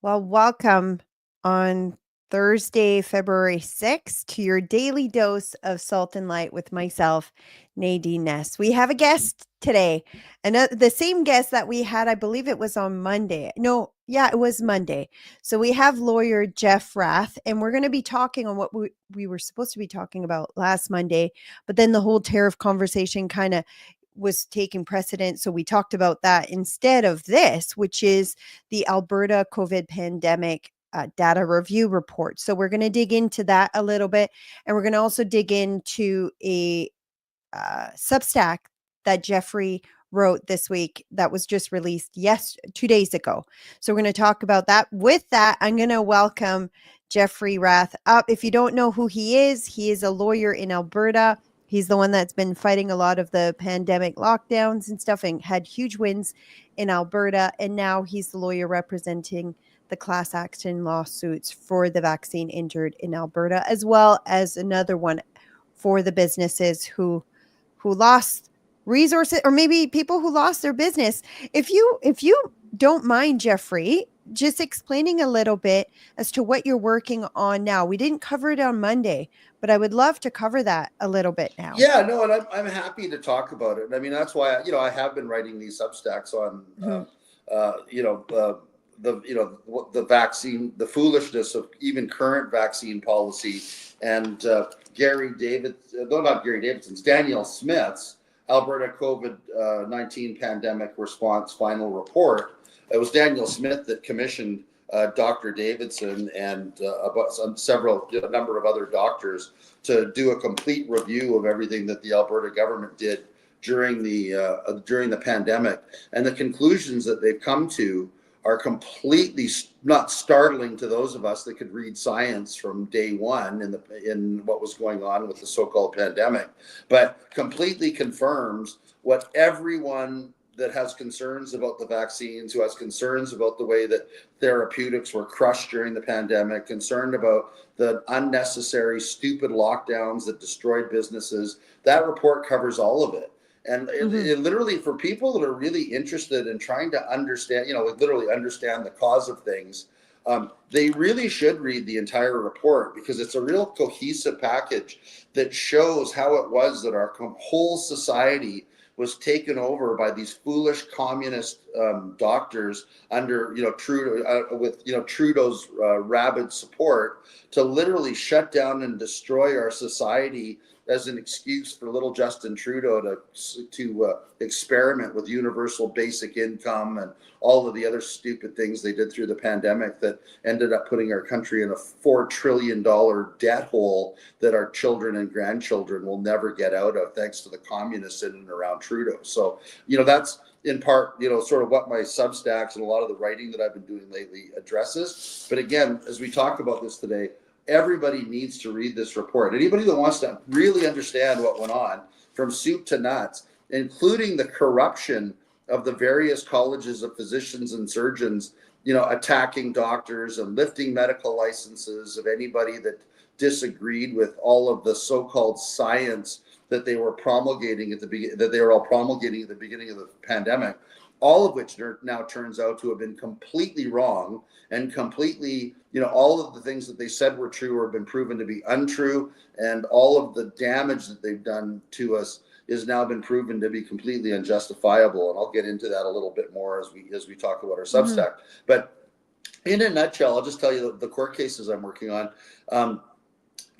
Well, welcome on Thursday, February 6th to your daily dose of salt and light with myself, Nadine Ness. We have a guest today, and the same guest that we had, I believe it was on Monday. No, yeah, it was Monday. So we have lawyer Jeff Rath, and we're going to be talking on what we were supposed to be talking about last Monday, but then the whole tariff conversation kind of was taking precedent. So we talked about that instead of this, which is the Alberta COVID pandemic data review report. So we're going to dig into that a little bit. And we're going to also dig into a Substack that Jeffrey wrote this week that was just released 2 days ago. So we're going to talk about that. With that, I'm going to welcome Jeffrey Rath up. If you don't know who he is a lawyer in Alberta. He's the one that's been fighting a lot of the pandemic lockdowns and stuff and had huge wins in Alberta. And now he's the lawyer representing the class action lawsuits for the vaccine injured in Alberta, as well as another one for the businesses who lost resources, or maybe people who lost their business. If you don't mind, Jeffrey, just explaining a little bit as to what you're working on now. We didn't cover it on Monday, but I would love to cover that a little bit now. Yeah, no, and I'm happy to talk about it. I mean, that's why I have been writing these Substacks on the vaccine, the foolishness of even current vaccine policy, and It's Danielle Smith's Alberta COVID-19 pandemic response final report. It was Danielle Smith that commissioned Dr. Davidson and a number of other doctors to do a complete review of everything that the Alberta government did during the pandemic, and the conclusions that they've come to are completely not startling to those of us that could read science from day one in what was going on with the so-called pandemic, but completely confirms what everyone that has concerns about the vaccines, who has concerns about the way that therapeutics were crushed during the pandemic, concerned about the unnecessary, stupid lockdowns that destroyed businesses. That report covers all of it. And it literally, for people that are really interested in trying to understand, literally understand the cause of things, they really should read the entire report, because it's a real cohesive package that shows how it was that our whole society was taken over by these foolish communist doctors under Trudeau's rabid support to literally shut down and destroy our society as an excuse for little Justin Trudeau to experiment with universal basic income and all of the other stupid things they did through the pandemic that ended up putting our country in a $4 trillion debt hole that our children and grandchildren will never get out of, thanks to the communists in and around Trudeau. So, that's in part, sort of what my Substacks and a lot of the writing that I've been doing lately addresses. But again, as we talk about this today, everybody needs to read this report. Anybody that wants to really understand what went on from soup to nuts, including the corruption of the various colleges of physicians and surgeons, attacking doctors and lifting medical licenses of anybody that disagreed with all of the so-called science that they were promulgating at the beginning of the pandemic, all of which now turns out to have been completely wrong, and completely, all of the things that they said were true have been proven to be untrue, and all of the damage that they've done to us is now been proven to be completely unjustifiable. And I'll get into that a little bit more as we talk about our Substack. But in a nutshell, I'll just tell you the court cases I'm working on.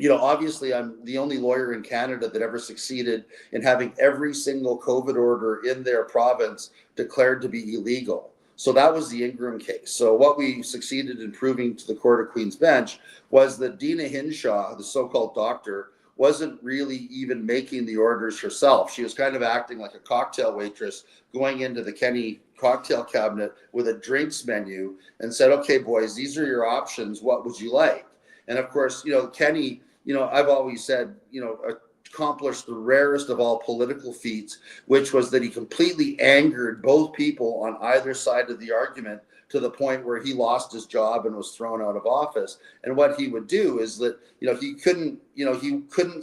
Obviously, I'm the only lawyer in Canada that ever succeeded in having every single COVID order in their province declared to be illegal. So that was the Ingram case. So what we succeeded in proving to the Court of Queen's Bench was that Dina Hinshaw, the so-called doctor, wasn't really even making the orders herself. She was kind of acting like a cocktail waitress, going into the Kenny cocktail cabinet with a drinks menu and said, "Okay, boys, these are your options. What would you like?" And of course, Kenny, I've always said, accomplished the rarest of all political feats, which was that he completely angered both people on either side of the argument to the point where he lost his job and was thrown out of office. And what he would do is that, he couldn't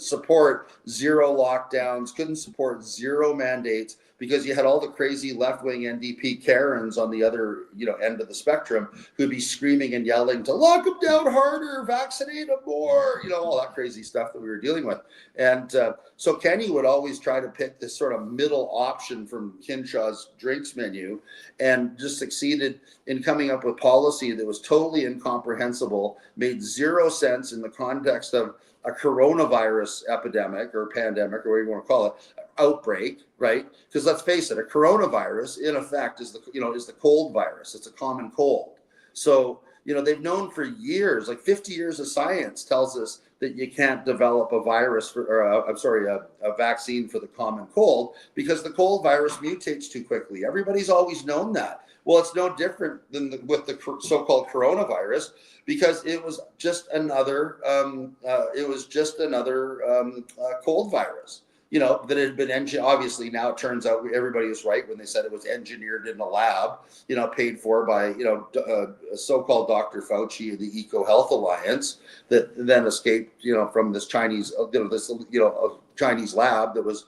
support zero lockdowns, couldn't support zero mandates, because you had all the crazy left-wing NDP Karens on the other, end of the spectrum who'd be screaming and yelling to lock them down harder, vaccinate them more, all that crazy stuff that we were dealing with. And so Kenny would always try to pick this sort of middle option from Kinshaw's drinks menu, and just succeeded in coming up with policy that was totally incomprehensible, made zero sense in the context of a coronavirus epidemic or pandemic, or whatever you want to call it, outbreak, right? Because let's face it, a coronavirus in effect is the cold virus. It's a common cold. So, they've known for years, like 50 years of science tells us that you can't develop a virus a vaccine for the common cold, because the cold virus mutates too quickly. Everybody's always known that. Well, it's no different than with the so-called coronavirus, because it was just another cold virus, that had been engineered. Obviously, now it turns out everybody was right when they said it was engineered in a lab, paid for by, so-called Dr. Fauci and the Eco Health Alliance, that then escaped, from this Chinese, Chinese lab that was,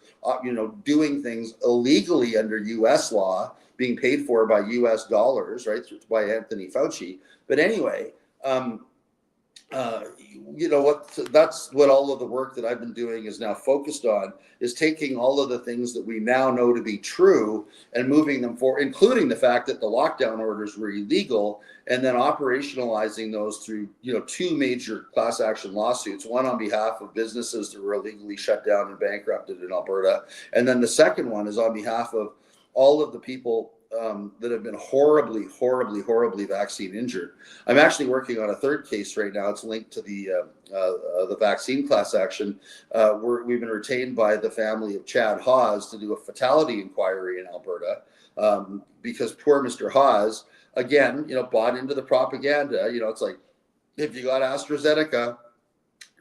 doing things illegally under U.S. law, being paid for by U.S. dollars, right, by Anthony Fauci. But anyway, that's what all of the work that I've been doing is now focused on, is taking all of the things that we now know to be true and moving them forward, including the fact that the lockdown orders were illegal, and then operationalizing those through, two major class action lawsuits, one on behalf of businesses that were illegally shut down and bankrupted in Alberta. And then the second one is on behalf of all of the people that have been horribly vaccine injured. I'm actually working on a third case right now. It's linked to the vaccine class action. We've been retained by the family of Chad Hawes to do a fatality inquiry in Alberta, because poor Mr. Hawes, again, bought into the propaganda. It's like, if you got AstraZeneca,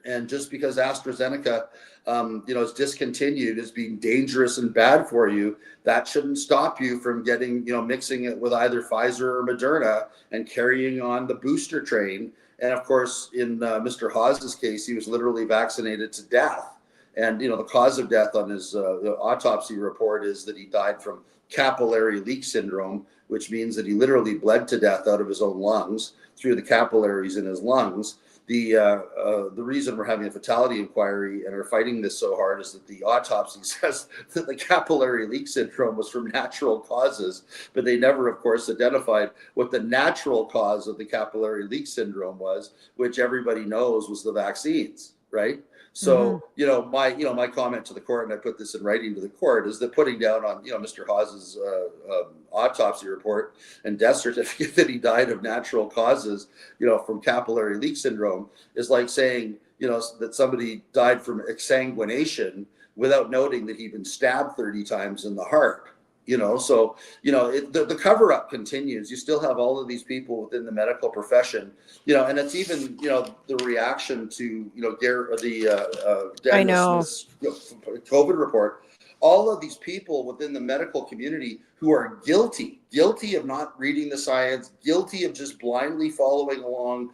and just because AstraZeneca, is discontinued as being dangerous and bad for you, that shouldn't stop you from getting, mixing it with either Pfizer or Moderna and carrying on the booster train. And of course, in Mr. Hawes's case, he was literally vaccinated to death. And, the cause of death on his autopsy report is that he died from capillary leak syndrome, which means that he literally bled to death out of his own lungs through the capillaries in his lungs. The reason we're having a fatality inquiry and are fighting this so hard is that the autopsy says that the capillary leak syndrome was from natural causes, but they never, of course, identified what the natural cause of the capillary leak syndrome was, which everybody knows was the vaccines, right? So, my comment to the court, and I put this in writing to the court, is that putting down on, Mr. Hawes's autopsy report and death certificate that he died of natural causes, from capillary leak syndrome, is like saying, that somebody died from exsanguination without noting that he'd been stabbed 30 times in the heart. The cover up continues. You still have all of these people within the medical profession, and it's even, the reaction to, Daniel Smith's COVID report. All of these people within the medical community who are guilty of not reading the science, guilty of just blindly following along,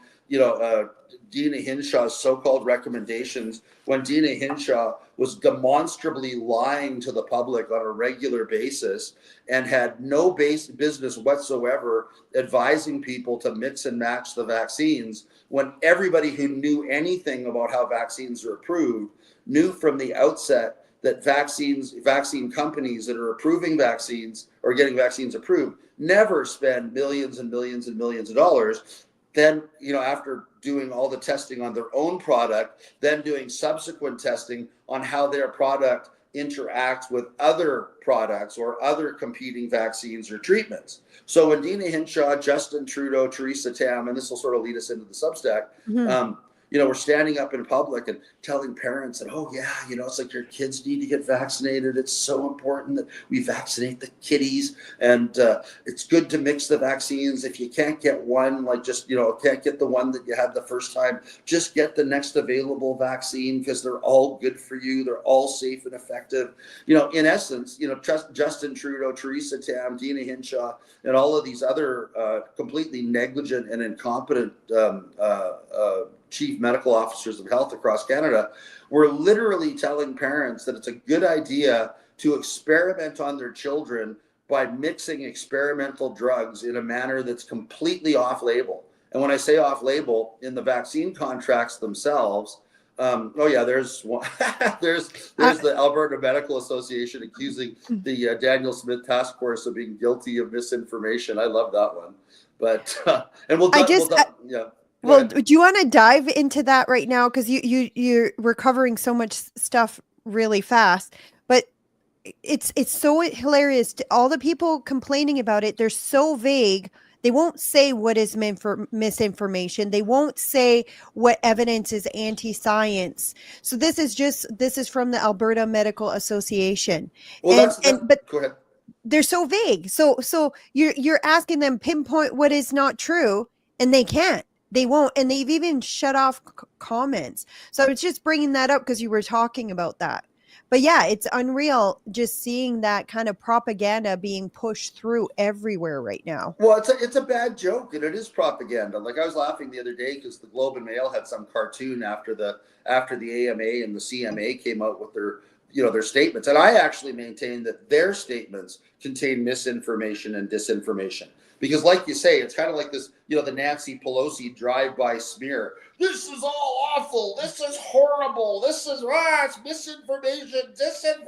Dina Hinshaw's so-called recommendations, when Dina Hinshaw was demonstrably lying to the public on a regular basis and had no business whatsoever advising people to mix and match the vaccines, when everybody who knew anything about how vaccines are approved knew from the outset that vaccine companies that are approving vaccines or getting vaccines approved never spend millions and millions and millions of dollars. Then, after doing all the testing on their own product, then doing subsequent testing on how their product interacts with other products or other competing vaccines or treatments. So when Dina Hinshaw, Justin Trudeau, Theresa Tam, and this will sort of lead us into the Substack, we're standing up in public and telling parents that, it's like your kids need to get vaccinated. It's so important that we vaccinate the kiddies, and it's good to mix the vaccines. If you can't get one, can't get the one that you had the first time, just get the next available vaccine because they're all good for you. They're all safe and effective. In essence, Justin Trudeau, Theresa Tam, Dina Hinshaw, and all of these other completely negligent and incompetent chief medical officers of health across Canada were literally telling parents that it's a good idea to experiment on their children by mixing experimental drugs in a manner that's completely off-label. And when I say off-label, in the vaccine contracts themselves, oh yeah, there's one, Uh, there's the Alberta Medical Association accusing the Daniel Smith Task Force of being guilty of misinformation. I love that one, but and I just yeah. Go Well, ahead. do you want to dive into that right now? Because you're covering so much stuff really fast, but it's so hilarious. All the people complaining about it, they're so vague. They won't say what is misinformation. They won't say what evidence is anti-science. So this is from the Alberta Medical Association, Well, and but go ahead. they're so vague. So you're asking them pinpoint what is not true, and they can't. They won't, and they've even shut off comments. So I was just bringing that up because you were talking about that. But yeah, it's unreal just seeing that kind of propaganda being pushed through everywhere right now. Well, it's a bad joke, and it is propaganda. Like I was laughing the other day because the Globe and Mail had some cartoon after the AMA and the CMA came out with their statements, and I actually maintain that their statements contain misinformation and disinformation. Because, like you say, it's kind of like this, the Nancy Pelosi drive-by smear. This is all awful. This is horrible. This is it's misinformation, disinformation,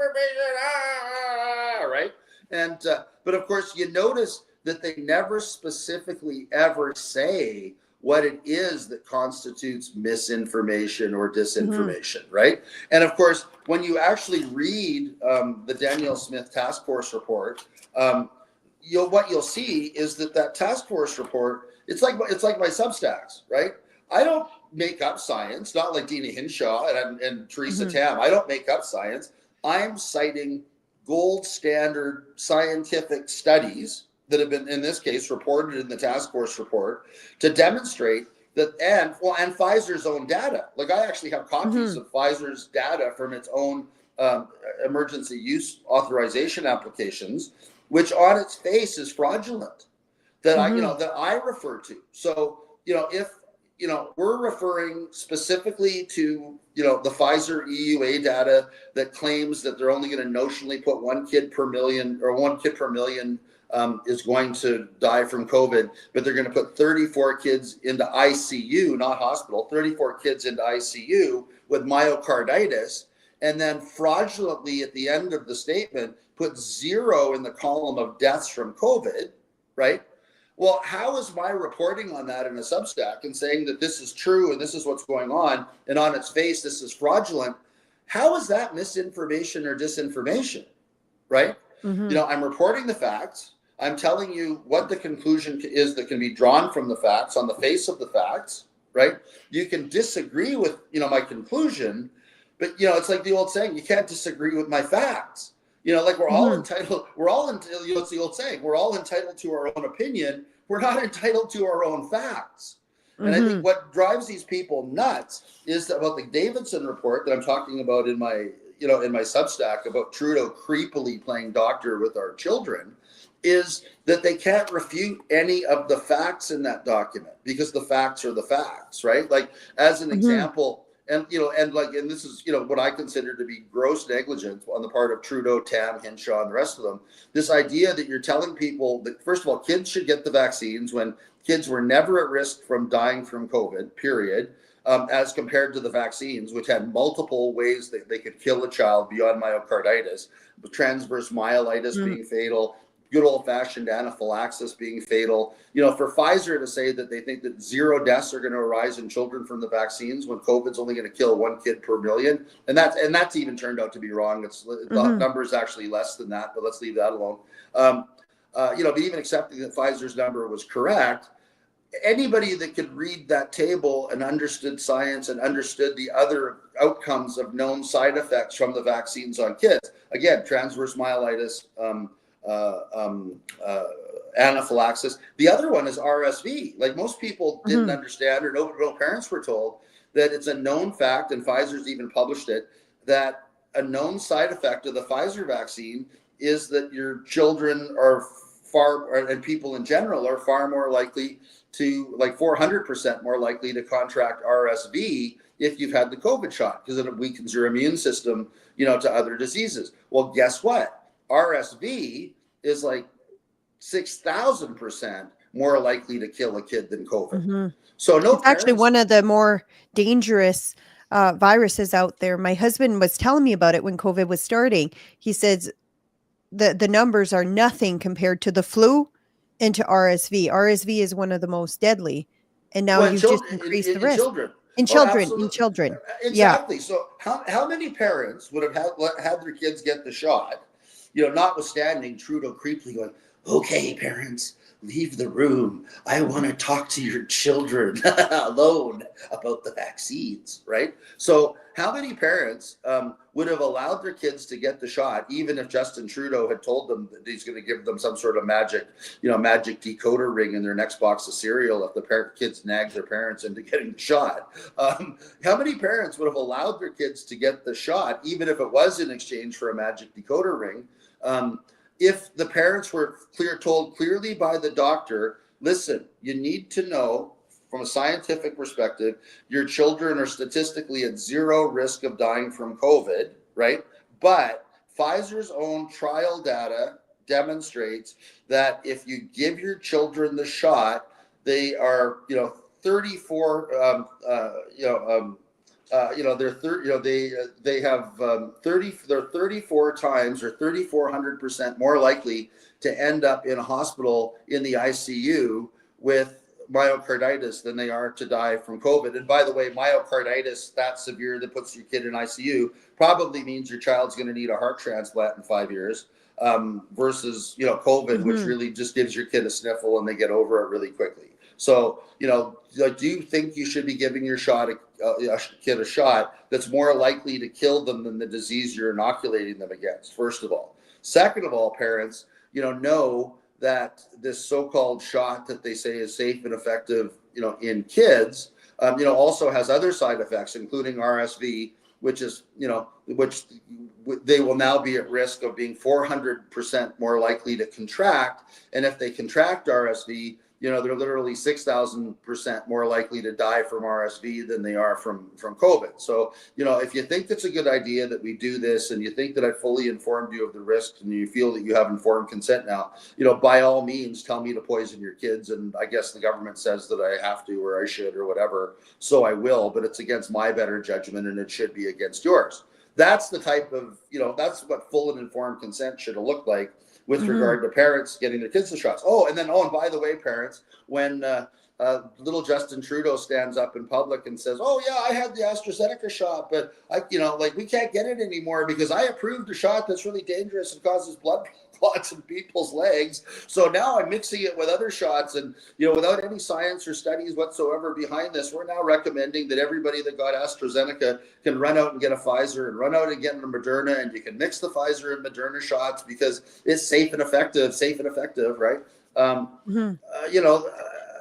right? And but of course, you notice that they never specifically ever say what it is that constitutes misinformation or disinformation, right? And of course, when you actually read the Daniel Smith Task Force report, what you'll see is that task force report, it's like my Substacks, right? I don't make up science, not like Dina Hinshaw and Teresa Tam. I don't make up science. I'm citing gold standard scientific studies that have been, in this case, reported in the task force report to demonstrate that, and Pfizer's own data. Like I actually have copies of Pfizer's data from its own emergency use authorization applications, which on its face is fraudulent, that I refer to. So if we're referring specifically to the Pfizer EUA data that claims that they're only going to notionally put one kid per million is going to die from COVID, but they're going to put 34 kids into ICU, not hospital, 34 kids into ICU with myocarditis, and then fraudulently at the end of the statement put 0 in the column of deaths from COVID, right? Well, how is my reporting on that in a Substack and saying that this is true and this is what's going on, and on its face this is fraudulent? How is that misinformation or disinformation, right? I'm reporting the facts. I'm telling you what the conclusion is that can be drawn from the facts on the face of the facts, right? You can disagree with my conclusion, but it's like the old saying, you can't disagree with my facts. Like we're all entitled, it's the old saying, we're all entitled to our own opinion. We're not entitled to our own facts. And I think what drives these people nuts is about the Davidson report that I'm talking about in my Substack about Trudeau creepily playing doctor with our children, is that they can't refute any of the facts in that document because the facts are the facts, right? Like as an example, and this is what I consider to be gross negligence on the part of Trudeau, Tam, Hinshaw, and the rest of them. This idea that you're telling people that, first of all, kids should get the vaccines when kids were never at risk from dying from COVID, period, as compared to the vaccines, which had multiple ways that they could kill a child beyond myocarditis, transverse myelitis being fatal, good old-fashioned anaphylaxis being fatal. For Pfizer to say that they think that 0 deaths are going to arise in children from the vaccines when COVID's only going to kill 1 kid per million, and that's even turned out to be wrong. The number is actually less than that, but let's leave that alone. But even accepting that Pfizer's number was correct, anybody that could read that table and understood science and understood the other outcomes of known side effects from the vaccines on kids, again, transverse myelitis, anaphylaxis. The other one is RSV. Like most people didn't understand, or no parents were told that it's a known fact, and Pfizer's even published it, that a known side effect of the Pfizer vaccine is that your children are and people in general are far more likely to like 400% more likely to contract RSV if you've had the COVID shot, because it weakens your immune system, to other diseases. Well, guess what? RSV is like 6,000% more likely to kill a kid than COVID. Hmm. So no It's actually parents. one of the more dangerous viruses out there. My husband was telling me about it when COVID was starting. He says the numbers are nothing compared to the flu and to RSV. RSV is one of the most deadly, and now Well, in you've just children, increased the in risk children. in Oh, children. In absolutely, children, yeah. exactly. So, how many parents would have had their kids get the shot? Notwithstanding Trudeau creepily going, "Okay, parents, leave the room. I want to talk to your children alone about the vaccines." Right. So, how many parents would have allowed their kids to get the shot, even if Justin Trudeau had told them that he's going to give them some sort of magic decoder ring in their next box of cereal if the kids nagged their parents into getting the shot? How many parents would have allowed their kids to get the shot, even if it was in exchange for a magic decoder ring? If the parents were told clearly by the doctor, listen, you need to know from a scientific perspective, your children are statistically at zero risk of dying from COVID, right? But Pfizer's own trial data demonstrates that if you give your children the shot, they are, 34, they're they have 30. They're 34 times or 3,400% more likely to end up in a hospital in the ICU with myocarditis than they are to die from COVID. And by the way, myocarditis that severe that puts your kid in ICU probably means your child's going to need a heart transplant in 5 years. Versus COVID, which Hmm. really just gives your kid a sniffle and they get over it really quickly. So do you think you should be giving your kid a shot that's more likely to kill them than the disease you're inoculating them against? First of all. Second of all, parents, know that this so-called shot that they say is safe and effective, in kids, also has other side effects, including RSV, which is, which they will now be at risk of being 400% more likely to contract. And if they contract RSV, they're literally 6,000% more likely to die from RSV than they are from COVID. So, if you think it's a good idea that we do this and you think that I fully informed you of the risks and you feel that you have informed consent now, by all means, tell me to poison your kids. And I guess the government says that I have to or I should or whatever. So I will, but it's against my better judgment and it should be against yours. That's the type of, that's what full and informed consent should have looked like with Hmm. regard to parents getting their kids the shots. And by the way, parents, when little Justin Trudeau stands up in public and says, "Oh yeah, I had the AstraZeneca shot, but we can't get it anymore because I approved a shot that's really dangerous and causes blood clots in people's legs. So now I'm mixing it with other shots, and without any science or studies whatsoever behind this, we're now recommending that everybody that got AstraZeneca can run out and get a Pfizer and run out and get a Moderna, and you can mix the Pfizer and Moderna shots because it's safe and effective, right?" Um, Hmm. uh, you know,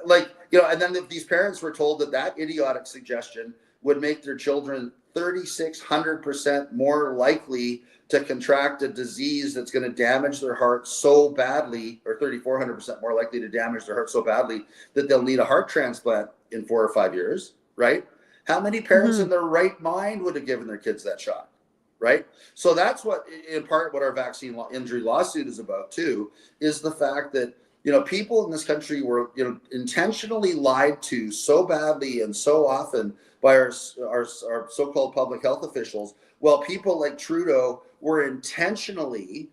and then if these parents were told that idiotic suggestion would make their children 3,600% more likely to contract a disease that's going to damage their heart so badly, or 3,400% more likely to damage their heart so badly that they'll need a heart transplant in 4 or 5 years, right? How many parents Hmm. in their right mind would have given their kids that shot? Right. So that's what, in part, what our vaccine injury lawsuit is about too, is the fact that people in this country were intentionally lied to so badly and so often by our so-called public health officials, while people like Trudeau were intentionally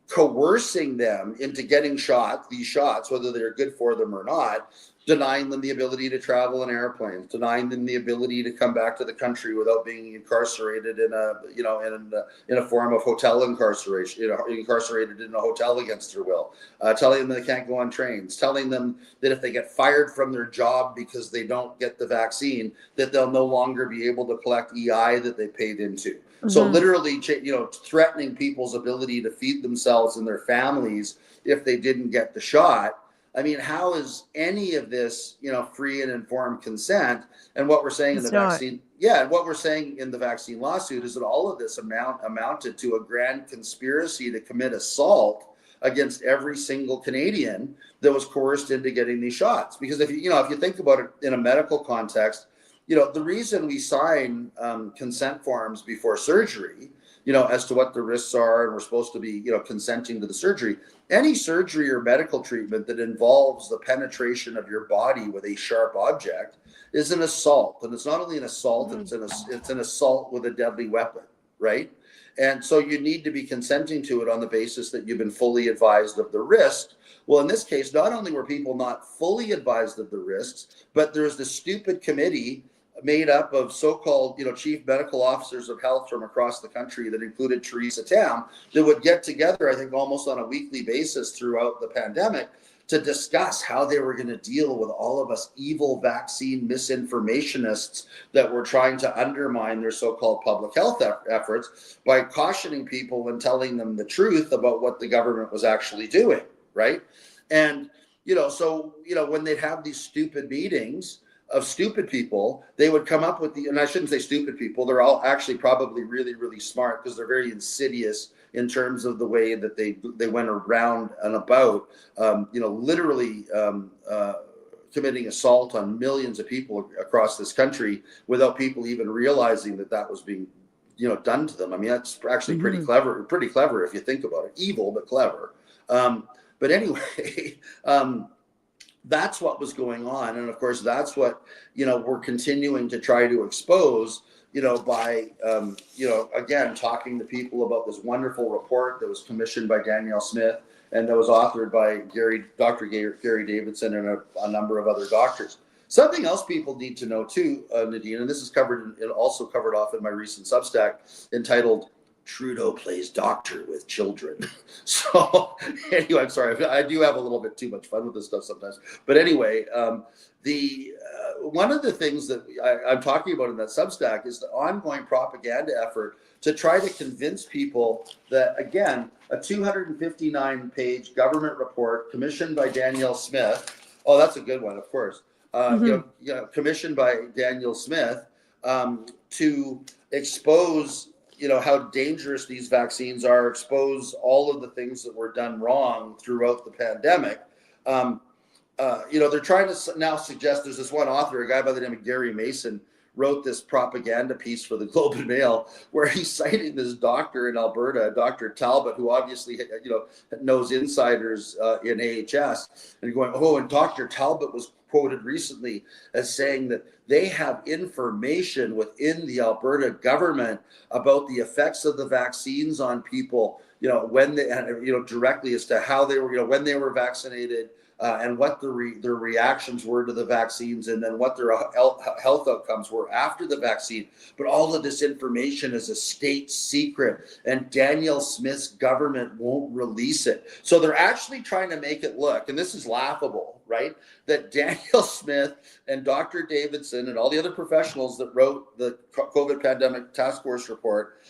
coercing them into getting these shots, whether they're good for them or not, denying them the ability to travel in airplanes, denying them the ability to come back to the country without being incarcerated in a form of hotel incarceration, incarcerated in a hotel against their will, telling them they can't go on trains, telling them that if they get fired from their job because they don't get the vaccine, that they'll no longer be able to collect EI that they paid into. So Hmm. literally, threatening people's ability to feed themselves and their families if they didn't get the shot. I mean, how is any of this, free and informed consent? And what we're saying in the It's not. vaccine, and what we're saying in the vaccine lawsuit is that all of this amounted to a grand conspiracy to commit assault against every single Canadian that was coerced into getting these shots. Because if you think about it in a medical context, the reason we sign consent forms before surgery, as to what the risks are, and we're supposed to be, consenting to the surgery. Any surgery or medical treatment that involves the penetration of your body with a sharp object is an assault. And it's not only an assault, it's an assault with a deadly weapon, right? And so you need to be consenting to it on the basis that you've been fully advised of the risk. Well, in this case, not only were people not fully advised of the risks, but there's this stupid committee made up of so-called, chief medical officers of health from across the country that included Theresa Tam, that would get together, I think, almost on a weekly basis throughout the pandemic to discuss how they were going to deal with all of us evil vaccine misinformationists that were trying to undermine their so-called public health efforts by cautioning people and telling them the truth about what the government was actually doing, right? And, when they'd have these stupid meetings of stupid people, they would come up with and I shouldn't say stupid people, they're all actually probably really, really smart, because they're very insidious in terms of the way that they went around and about, literally committing assault on millions of people across this country without people even realizing that was being, done to them. I mean, that's actually pretty clever if you think about it. Evil, but clever. But anyway, that's what was going on. And of course, that's what, we're continuing to try to expose, by, again, talking to people about this wonderful report that was commissioned by Danielle Smith and that was authored by Dr. Gary Davidson and a number of other doctors. Something else people need to know too, Nadine, and this is also covered off in my recent Substack entitled Trudeau Plays Doctor with Children. So anyway, I'm sorry, I do have a little bit too much fun with this stuff sometimes. But anyway, one of the things that I'm talking about in that Substack is the ongoing propaganda effort to try to convince people that, again, a 259-page government report commissioned by Danielle Smith. Oh, that's a good one, of course. Commissioned by Danielle Smith to expose how dangerous these vaccines are, expose all of the things that were done wrong throughout the pandemic. They're trying to now suggest, there's this one author, a guy by the name of Gary Mason, wrote this propaganda piece for the Globe and Mail where he's citing this doctor in Alberta, Dr. Talbot, who obviously, knows insiders in AHS, and going, and Dr. Talbot was quoted recently as saying that they have information within the Alberta government about the effects of the vaccines on people, when they, directly as to how they were, when they were vaccinated, and what their reactions were to the vaccines, and then what their health outcomes were after the vaccine. But all of this information is a state secret, and Danielle Smith's government won't release it. So they're actually trying to make it look, and this is laughable, right, that Danielle Smith and Dr. Davidson and all the other professionals that wrote the COVID pandemic task force report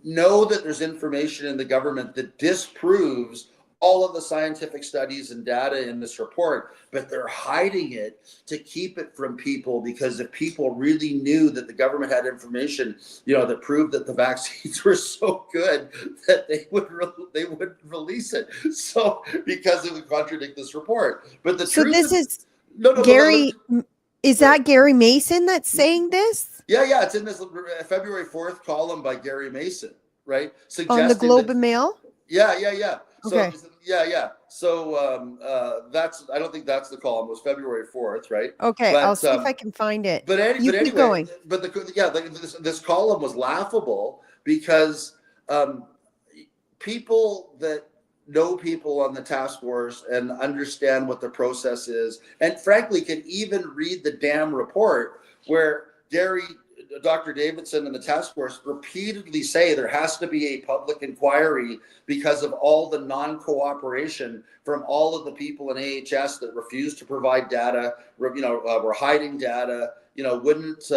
know that there's information in the government that disproves all of the scientific studies and data in this report, but they're hiding it to keep it from people, because if people really knew that the government had information, that proved that the vaccines were so good, that they would release it. So because it would contradict this report. But the truth is Gary. Is that Gary Mason that's saying this? Yeah, it's in this February 4th column by Gary Mason, right? On the Globe and Mail? Yeah. So, okay. Yeah. So I don't think that's the column. It was February 4th, right? Okay, I'll see if I can find it. But anyway, keep going. But this column was laughable because people that know people on the task force and understand what the process is, and frankly can even read the damn report where Dr. Davidson and the task force repeatedly say there has to be a public inquiry because of all the non-cooperation from all of the people in AHS that refused to provide data, were hiding data, wouldn't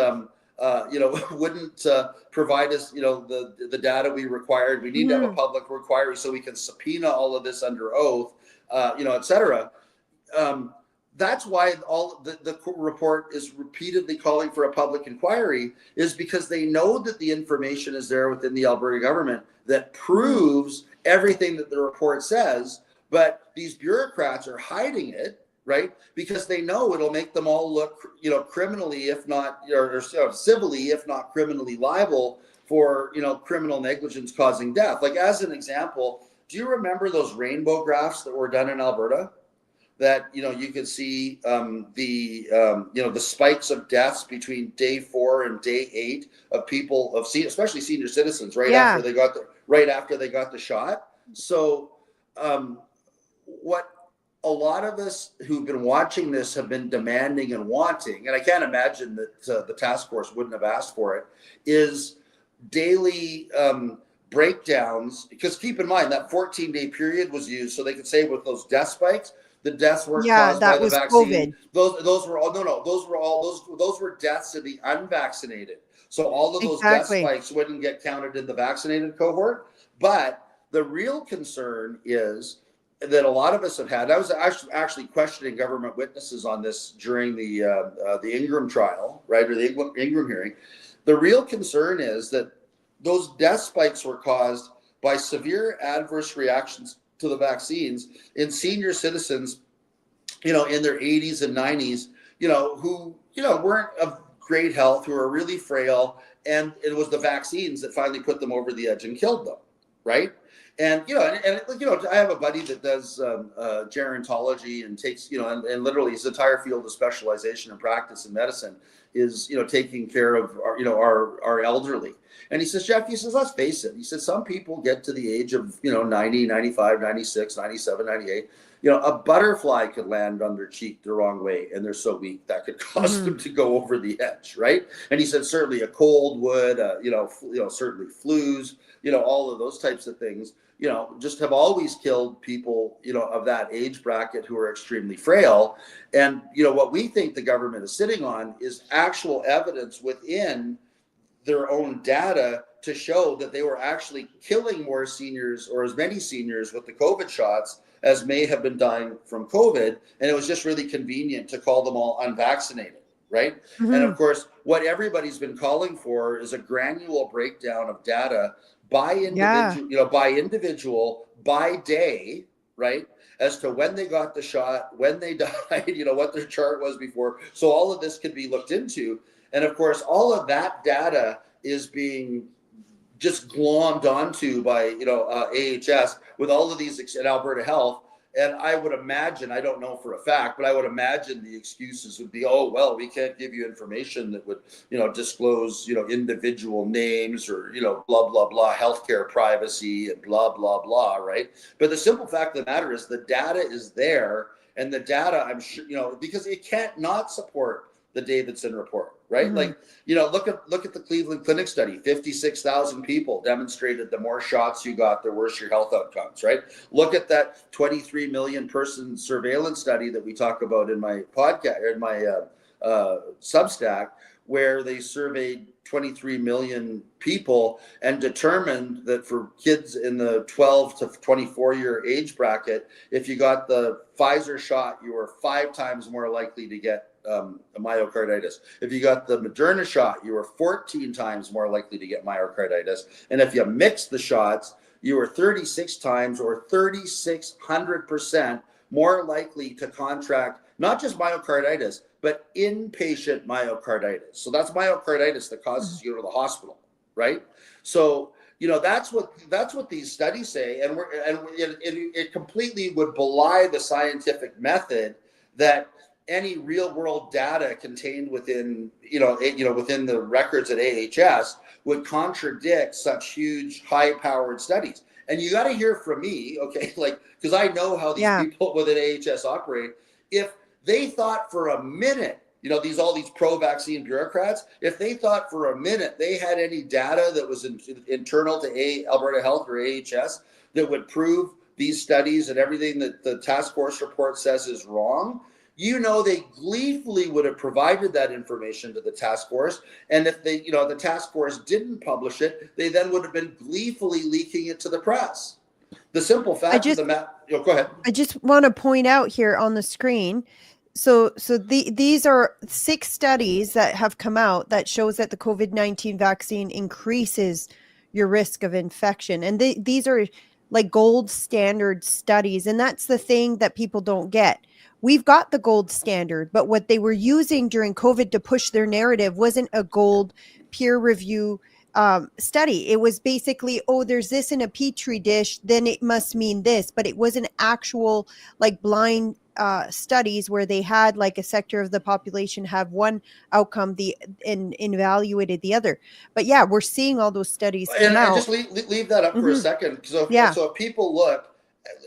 provide us, the data we required. We need to have a public inquiry so we can subpoena all of this under oath, et cetera. That's why all the report is repeatedly calling for a public inquiry, is because they know that the information is there within the Alberta government that proves everything that the report says, But these bureaucrats are hiding it, right? Because they know it'll make them all look, criminally, if not, or civilly, if not criminally liable for, criminal negligence causing death. Like, as an example, do you remember those rainbow graphs that were done in Alberta? That you could see the spikes of deaths between day 4 and day 8 of people, especially senior citizens, right after Yeah. they got the shot. So what a lot of us who've been watching this have been demanding and wanting, and I can't imagine that the task force wouldn't have asked for it, is daily breakdowns. Because keep in mind that 14-day period was used so they could say with those death spikes, the deaths weren't Yeah, caused by that the was vaccine. COVID. Those were all no, those were deaths of the unvaccinated. So all of those death Exactly. spikes wouldn't get counted in the vaccinated cohort. But the real concern is that a lot of us have had. I was actually questioning government witnesses on this during the Ingram trial, right, or the Ingram hearing. The real concern is that those death spikes were caused by severe adverse reactions to the vaccines in senior citizens, in their 80s and 90s, who, weren't of great health, who are really frail. And it was the vaccines that finally put them over the edge and killed them, right? And, I have a buddy that does gerontology and takes, and literally his entire field of specialization and practice in medicine is, taking care of our elderly. And he says, Jeff, he says, let's face it. He says, some people get to the age of, 90, 95, 96, 97, 98. A butterfly could land on their cheek the wrong way, and they're so weak that could cause them to go over the edge, right? And he said certainly a cold would, certainly flus, all of those types of things, just have always killed people, of that age bracket who are extremely frail. And what we think the government is sitting on is actual evidence within their own data to show that they were actually killing more seniors, or as many seniors with the COVID shots as may have been dying from COVID. And it was just really convenient to call them all unvaccinated, right? And Hmm. of course, what everybody's been calling for is a granular breakdown of data by Yeah. individual, by day, right? As to when they got the shot, when they died, what their chart was before. So all of this could be looked into. And of course, all of that data is being just glommed onto by AHS with all of these at Alberta Health. And I would imagine, I don't know for a fact, but I would imagine the excuses would be, oh, well, we can't give you information that would, disclose, individual names, or, blah, blah, blah, healthcare privacy and blah, blah, blah, right? But the simple fact of the matter is the data is there. And the data, I'm sure, because it can't not support the Davidson report, right? Hmm. Like, look at the Cleveland Clinic study. 56,000 people demonstrated the more shots you got, the worse your health outcomes, right? Look at that 23 million person surveillance study that we talk about in my podcast, in my Substack, where they surveyed 23 million people and determined that for kids in the 12 to 24-year age bracket, if you got the Pfizer shot, you were 5 times more likely to get a myocarditis. If you got the Moderna shot, you were 14 times more likely to get myocarditis. And if you mixed the shots, you were 36 times, or 3,600% more likely to contract not just myocarditis, but inpatient myocarditis. So that's myocarditis that causes you to go to the hospital, right? So that's what these studies say, and it completely would belie the scientific method that any real world data contained within within the records at AHS would contradict such huge high powered studies. And you got to hear from me, okay, like, because I know how these Yeah. people within AHS operate. If they thought for a minute, all these pro vaccine bureaucrats, if they thought for a minute they had any data that was internal to Alberta Health or AHS that would prove these studies and everything that the task force report says is wrong, they gleefully would have provided that information to the task force. And if the task force didn't publish it, they then would have been gleefully leaking it to the press. The simple I fact of just the matter, go ahead. I just want to point out here on the screen. So these are 6 studies that have come out that shows that the COVID-19 vaccine increases your risk of infection. And these are like gold standard studies. And that's the thing that people don't get. We've got the gold standard, but what they were using during COVID to push their narrative wasn't a gold peer review study. It was basically, oh, there's this in a petri dish, then it must mean this, but it was an actual like blind studies where they had like a sector of the population have one outcome and evaluated the other. But yeah, we're seeing all those studies come And out. just leave that up for a Mm-hmm. second. Yeah. So if people look,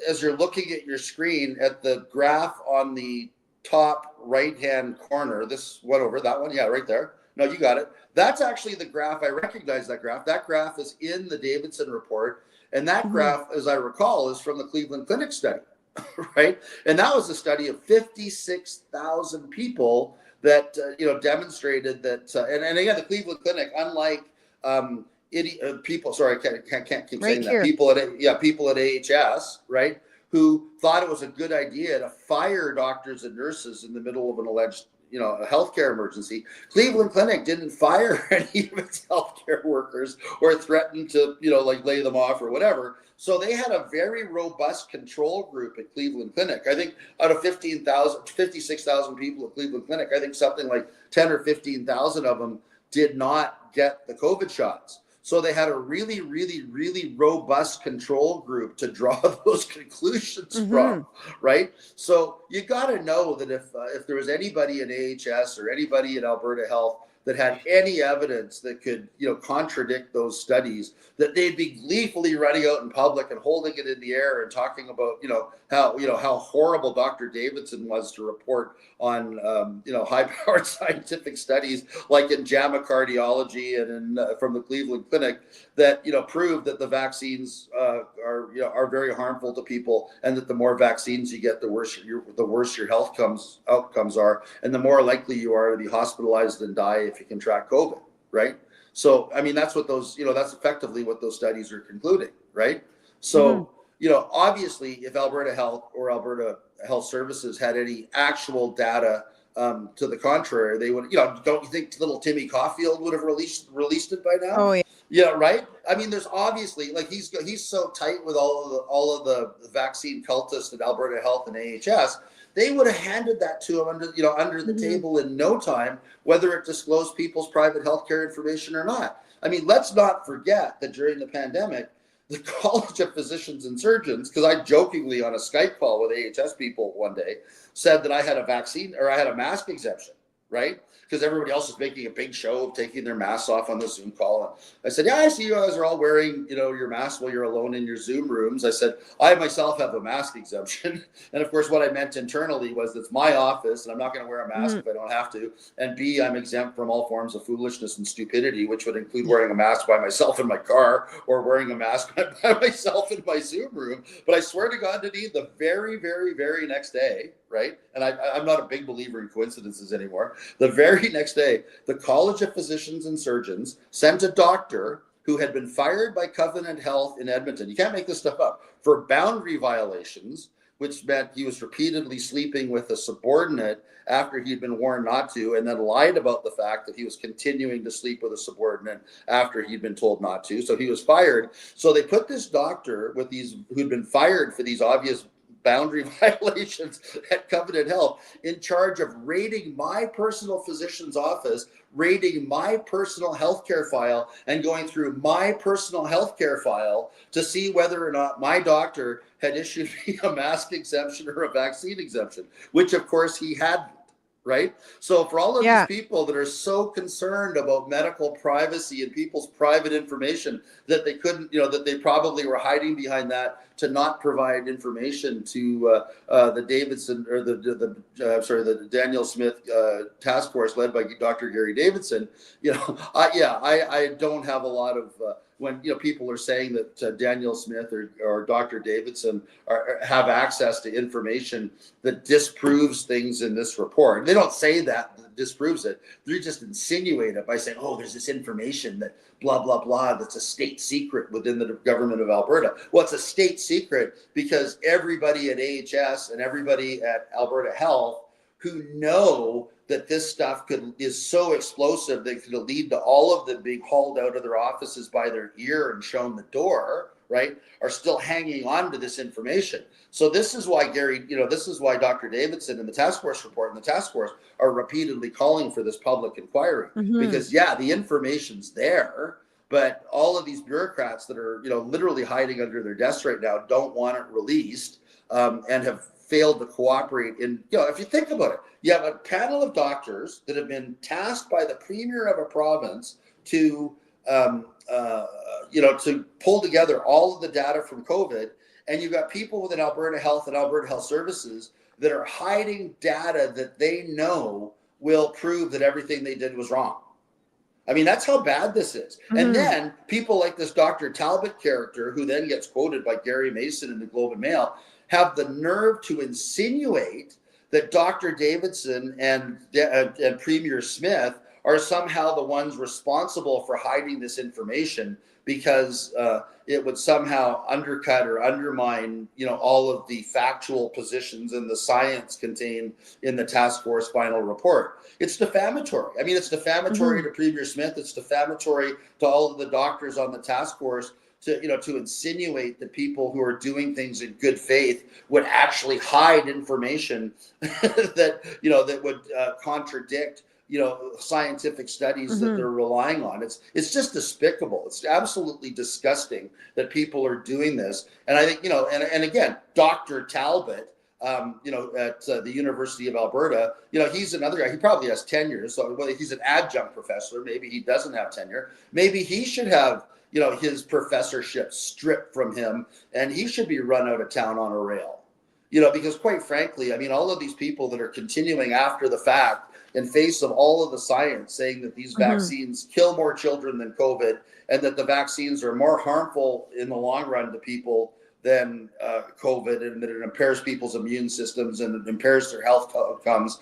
as you're looking at your screen, at the graph on the top right hand corner, this one over, that one, yeah, right there. No, you got it. That's actually the graph. I recognize that graph. That graph is in the Davidson report. And that Mm-hmm. graph, as I recall, is from the Cleveland Clinic study, right? And that was a study of 56,000 people that, demonstrated that. And again, the Cleveland Clinic, unlike people, sorry, I can't keep Right saying that. here. People at AHS, right, who thought it was a good idea to fire doctors and nurses in the middle of an alleged, a healthcare emergency. Cleveland Clinic didn't fire any of its healthcare workers or threaten to, like lay them off or whatever. So they had a very robust control group at Cleveland Clinic. I think out of 56,000 people at Cleveland Clinic, I think something like 10 or 15,000 of them did not get the COVID shots. So they had a really, really, really robust control group to draw those conclusions from, right? So you got to know that if there was anybody in AHS or anybody in Alberta Health that had any evidence that could, contradict those studies, that they'd be gleefully running out in public and holding it in the air and talking about, how horrible Dr. Davidson was to report on, high-powered scientific studies like in JAMA cardiology and from the Cleveland Clinic that, prove that the vaccines are very harmful to people, and that the more vaccines you get, the worse your health outcomes are, and the more likely you are to be hospitalized and die if you contract COVID, right? So, I mean, that's what that's effectively what those studies are concluding, right? So, obviously, if Alberta Health or Alberta Health Services had any actual data to the contrary, they would, don't you think little Timmy Caulfield would have released it by now? Oh yeah. Yeah, right. I mean, there's obviously, like, he's so tight with all of the vaccine cultists at Alberta Health and AHS. They would have handed that to him under the table in no time, whether it disclosed people's private healthcare information or not. I mean, let's not forget that during the pandemic, the College of Physicians and Surgeons, because I jokingly on a Skype call with AHS people one day said that I had a vaccine or I had a mask exemption, right? Because everybody else is making a big show of taking their masks off on the Zoom call. And I said, yeah, I see you guys are all wearing, your masks while you're alone in your Zoom rooms. I said, I myself have a mask exemption. And of course, what I meant internally was it's my office and I'm not going to wear a mask if I don't have to. And B, I'm exempt from all forms of foolishness and stupidity, which would include wearing a mask by myself in my car or wearing a mask by myself in my Zoom room. But I swear to God, Nadine, the very, very, very next day, right? And I'm not a big believer in coincidences anymore. The very next day, the College of Physicians and Surgeons sent a doctor who had been fired by Covenant Health in Edmonton. You can't make this stuff up, for boundary violations, which meant he was repeatedly sleeping with a subordinate after he'd been warned not to, and then lied about the fact that he was continuing to sleep with a subordinate after he'd been told not to. So he was fired. So they put this doctor who'd been fired for these obvious boundary violations at Covenant Health in charge of raiding my personal physician's office, raiding my personal healthcare file, and going through my personal healthcare file to see whether or not my doctor had issued me a mask exemption or a vaccine exemption, which of course he hadn't. Right. So for all of these people that are so concerned about medical privacy and people's private information that they couldn't, that they probably were hiding behind that to not provide information to the Davidson or the Daniel Smith task force led by Dr. Gary Davidson, I don't have a lot of when people are saying that Daniel Smith or Dr. Davidson have access to information that disproves things in this report. They don't say that disproves it. They just insinuate it by saying, oh, there's this information that blah, blah, blah, that's a state secret within the government of Alberta. Well, it's a state secret because everybody at AHS and everybody at Alberta Health who know that this stuff is so explosive that it could lead to all of them being hauled out of their offices by their ear and shown the door, right, are still hanging on to this information. So this is why Gary, this is why Dr. Davidson and the task force report and the task force are repeatedly calling for this public inquiry, Mhm. because yeah, the information's there, but all of these bureaucrats that are, literally hiding under their desks right now don't want it released, and have failed to cooperate. In, if you think about it, you have a panel of doctors that have been tasked by the premier of a province to, to pull together all of the data from COVID, and you've got people within Alberta Health and Alberta Health Services that are hiding data that they know will prove that everything they did was wrong. I mean, that's how bad this is. And Mhm. then people like this Dr. Talbot character, who then gets quoted by Gary Mason in the Globe and Mail, have the nerve to insinuate that Dr. Davidson and Premier Smith are somehow the ones responsible for hiding this information, because it would somehow undercut or undermine, all of the factual positions and the science contained in the task force final report. It's defamatory. I mean, it's defamatory Mhm. to Premier Smith. It's defamatory to all of the doctors on the task force to insinuate that people who are doing things in good faith would actually hide information that would contradict scientific studies that Mhm. they're relying on. It's just despicable. It's absolutely disgusting that people are doing this. And I think, and again, Dr. Talbot, at the University of Alberta, he's another guy. He probably has tenure, so whether he's an adjunct professor, maybe he doesn't have tenure. Maybe he should have, his professorship stripped from him, and he should be run out of town on a rail. Because quite frankly, I mean, all of these people that are continuing after the fact, in face of all of the science saying that these Mhm. vaccines kill more children than COVID, and that the vaccines are more harmful in the long run to people than COVID, and that it impairs people's immune systems and it impairs their health outcomes.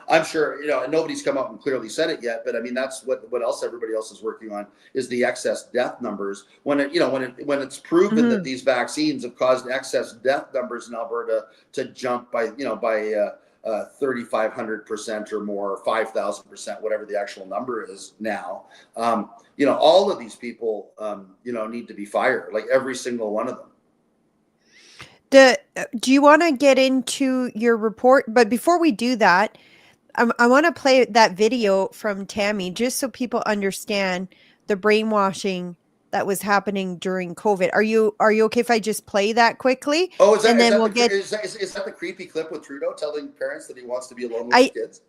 I'm sure, nobody's come up and clearly said it yet, but I mean, that's what else everybody else is working on, is the excess death numbers. When it's proven that Mhm. these vaccines have caused excess death numbers in Alberta to jump by 3,500% or more, 5,000%, whatever the actual number is now. All of these people, need to be fired, like every single one of them. Do you wanna get into your report? But before we do that, I wanna play that video from Tammy just so people understand the brainwashing that was happening during COVID. Are you okay if I just play that quickly? Oh, is that And is then that we'll the get is that the creepy clip with Trudeau telling parents that he wants to be alone with his I kids?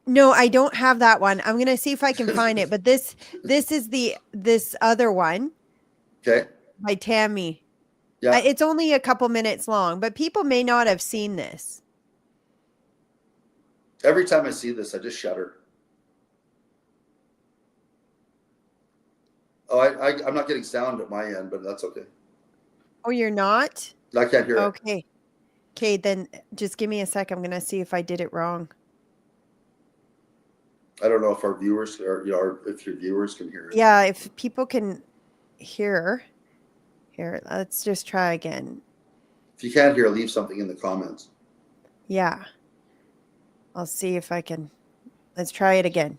No, I don't have that one. I'm gonna see if I can find it, but this is this other one Okay. by Tammy. Yeah. It's only a couple minutes long, but people may not have seen this. Every time I see this, I just shudder. Oh, I'm not getting sound at my end, but that's okay. Oh, you're not? I can't hear it. Okay. Okay, then just give me a sec. I'm gonna see if I did it wrong. I don't know if our viewers or if your viewers can hear it. Yeah, if people can hear. Here, let's just try again. If you can't hear, leave something in the comments. Yeah. I'll see if I can. Let's try it again.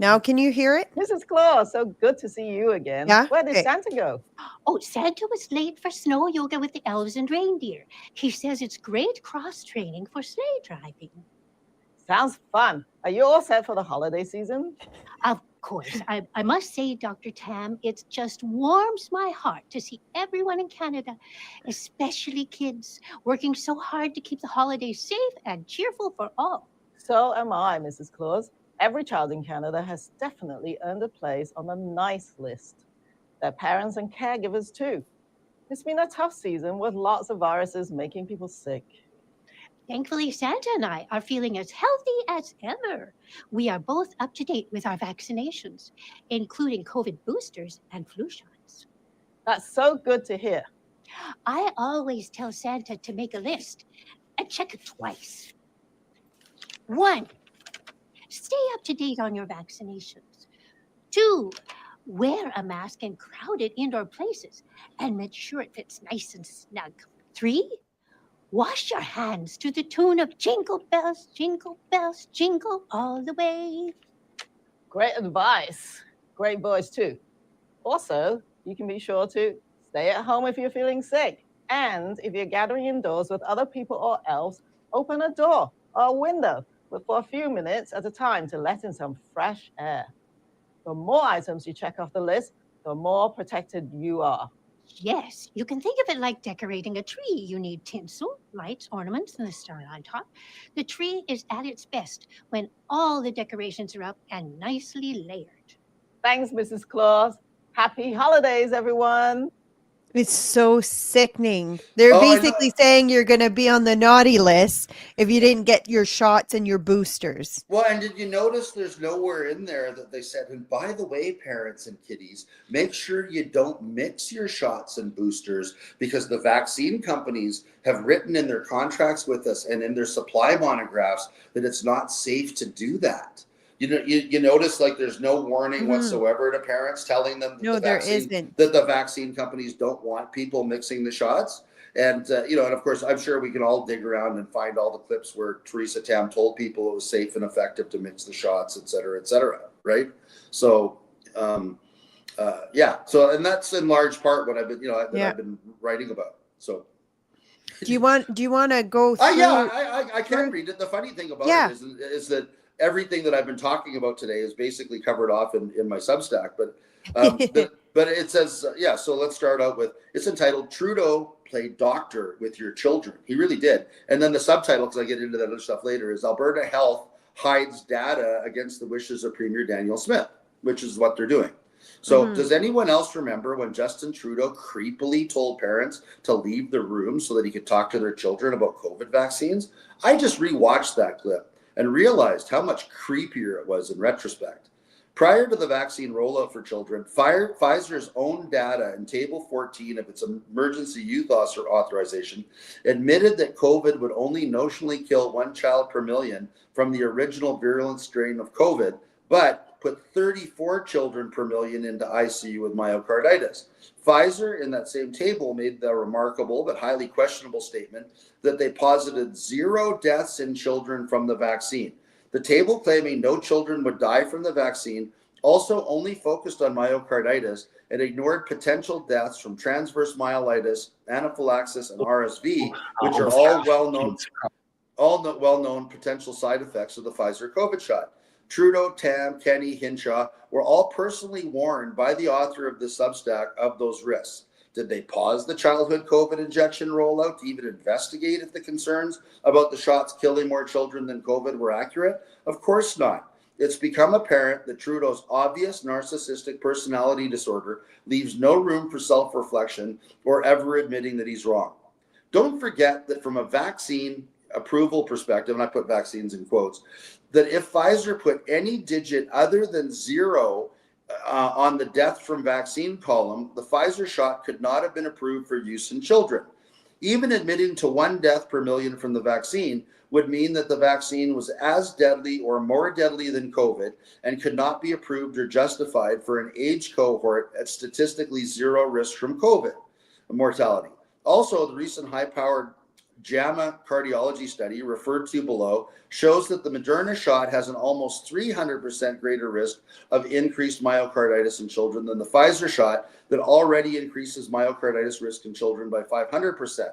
Now can you hear it? Mrs. Claus, so good to see you again. Yeah? Where did Okay. Santa go? Oh, Santa was late for snow yoga with the elves and reindeer. He says it's great cross training for sleigh driving. Sounds fun. Are you all set for the holiday season? Of course, I must say, Dr. Tam, it just warms my heart to see everyone in Canada, especially kids, working so hard to keep the holidays safe and cheerful for all. So am I, Mrs. Claus. Every child in Canada has definitely earned a place on the nice list. Their parents and caregivers, too. It's been a tough season with lots of viruses making people sick. Thankfully, Santa and I are feeling as healthy as ever. We are both up to date with our vaccinations, including COVID boosters and flu shots. That's so good to hear. I always tell Santa to make a list and check it twice. 1, stay up to date on your vaccinations. 2, wear a mask in crowded indoor places and make sure it fits nice and snug. 3, Wash your hands to the tune of jingle bells, jingle all the way. Great advice. Great voice too. Also, you can be sure to stay at home if you're feeling sick. And if you're gathering indoors with other people or else, open a door or a window for a few minutes at a time to let in some fresh air. The more items you check off the list, the more protected you are. Yes, you can think of it like decorating a tree. You need tinsel, lights, ornaments, and the star on top. The tree is at its best when all the decorations are up and nicely layered. Thanks, Mrs. Claus. Happy holidays, everyone. It's so sickening. They're Oh, I know. basically saying you're going to be on the naughty list if you didn't get your shots and your boosters. Well, and did you notice there's nowhere in there that they said, and by the way, parents and kiddies, make sure you don't mix your shots and boosters, because the vaccine companies have written in their contracts with us and in their supply monographs that it's not safe to do that. You notice, like, there's no warning whatsoever to parents telling them that No, there isn't. the vaccine companies don't want people mixing the shots. And, and of course, I'm sure we can all dig around and find all the clips where Theresa Tam told people it was safe and effective to mix the shots, et cetera, right? So, So, and that's in large part what I've been, I've been writing about. So, do you want to go through? I can read it. The funny thing about it is that everything that I've been talking about today is basically covered off in my Substack, but it says, so let's start out with, it's entitled Trudeau Played Doctor with Your Children. He really did. And then the subtitle, because I get into that other stuff later, is Alberta Health Hides Data Against the Wishes of Premier Daniel Smith, which is what they're doing. So does anyone else remember when Justin Trudeau creepily told parents to leave the room so that he could talk to their children about COVID vaccines? I just rewatched that clip and realized how much creepier it was in retrospect. Prior to the vaccine rollout for children, Pfizer's own data in Table 14 of its emergency use authorization admitted that COVID would only notionally kill 1 child per million from the original virulent strain of COVID, but put 34 children per million into ICU with myocarditis. Pfizer, in that same table, made the remarkable but highly questionable statement that they posited 0 deaths in children from the vaccine. The table, claiming no children would die from the vaccine, also only focused on myocarditis and ignored potential deaths from transverse myelitis, anaphylaxis, and RSV, which are all well-known potential side effects of the Pfizer COVID shot. Trudeau, Tam, Kenny, Hinshaw were all personally warned by the author of the Substack of those risks. Did they pause the childhood COVID injection rollout to even investigate if the concerns about the shots killing more children than COVID were accurate? Of course not. It's become apparent that Trudeau's obvious narcissistic personality disorder leaves no room for self-reflection or ever admitting that he's wrong. Don't forget that from a vaccine approval perspective, and I put vaccines in quotes, that if Pfizer put any digit other than 0 on the death from vaccine column, the Pfizer shot could not have been approved for use in children. Even admitting to 1 death per million from the vaccine would mean that the vaccine was as deadly or more deadly than COVID and could not be approved or justified for an age cohort at statistically 0 risk from COVID mortality. Also, the recent high-powered JAMA cardiology study referred to below shows that the Moderna shot has an almost 300% greater risk of increased myocarditis in children than the Pfizer shot that already increases myocarditis risk in children by 500%.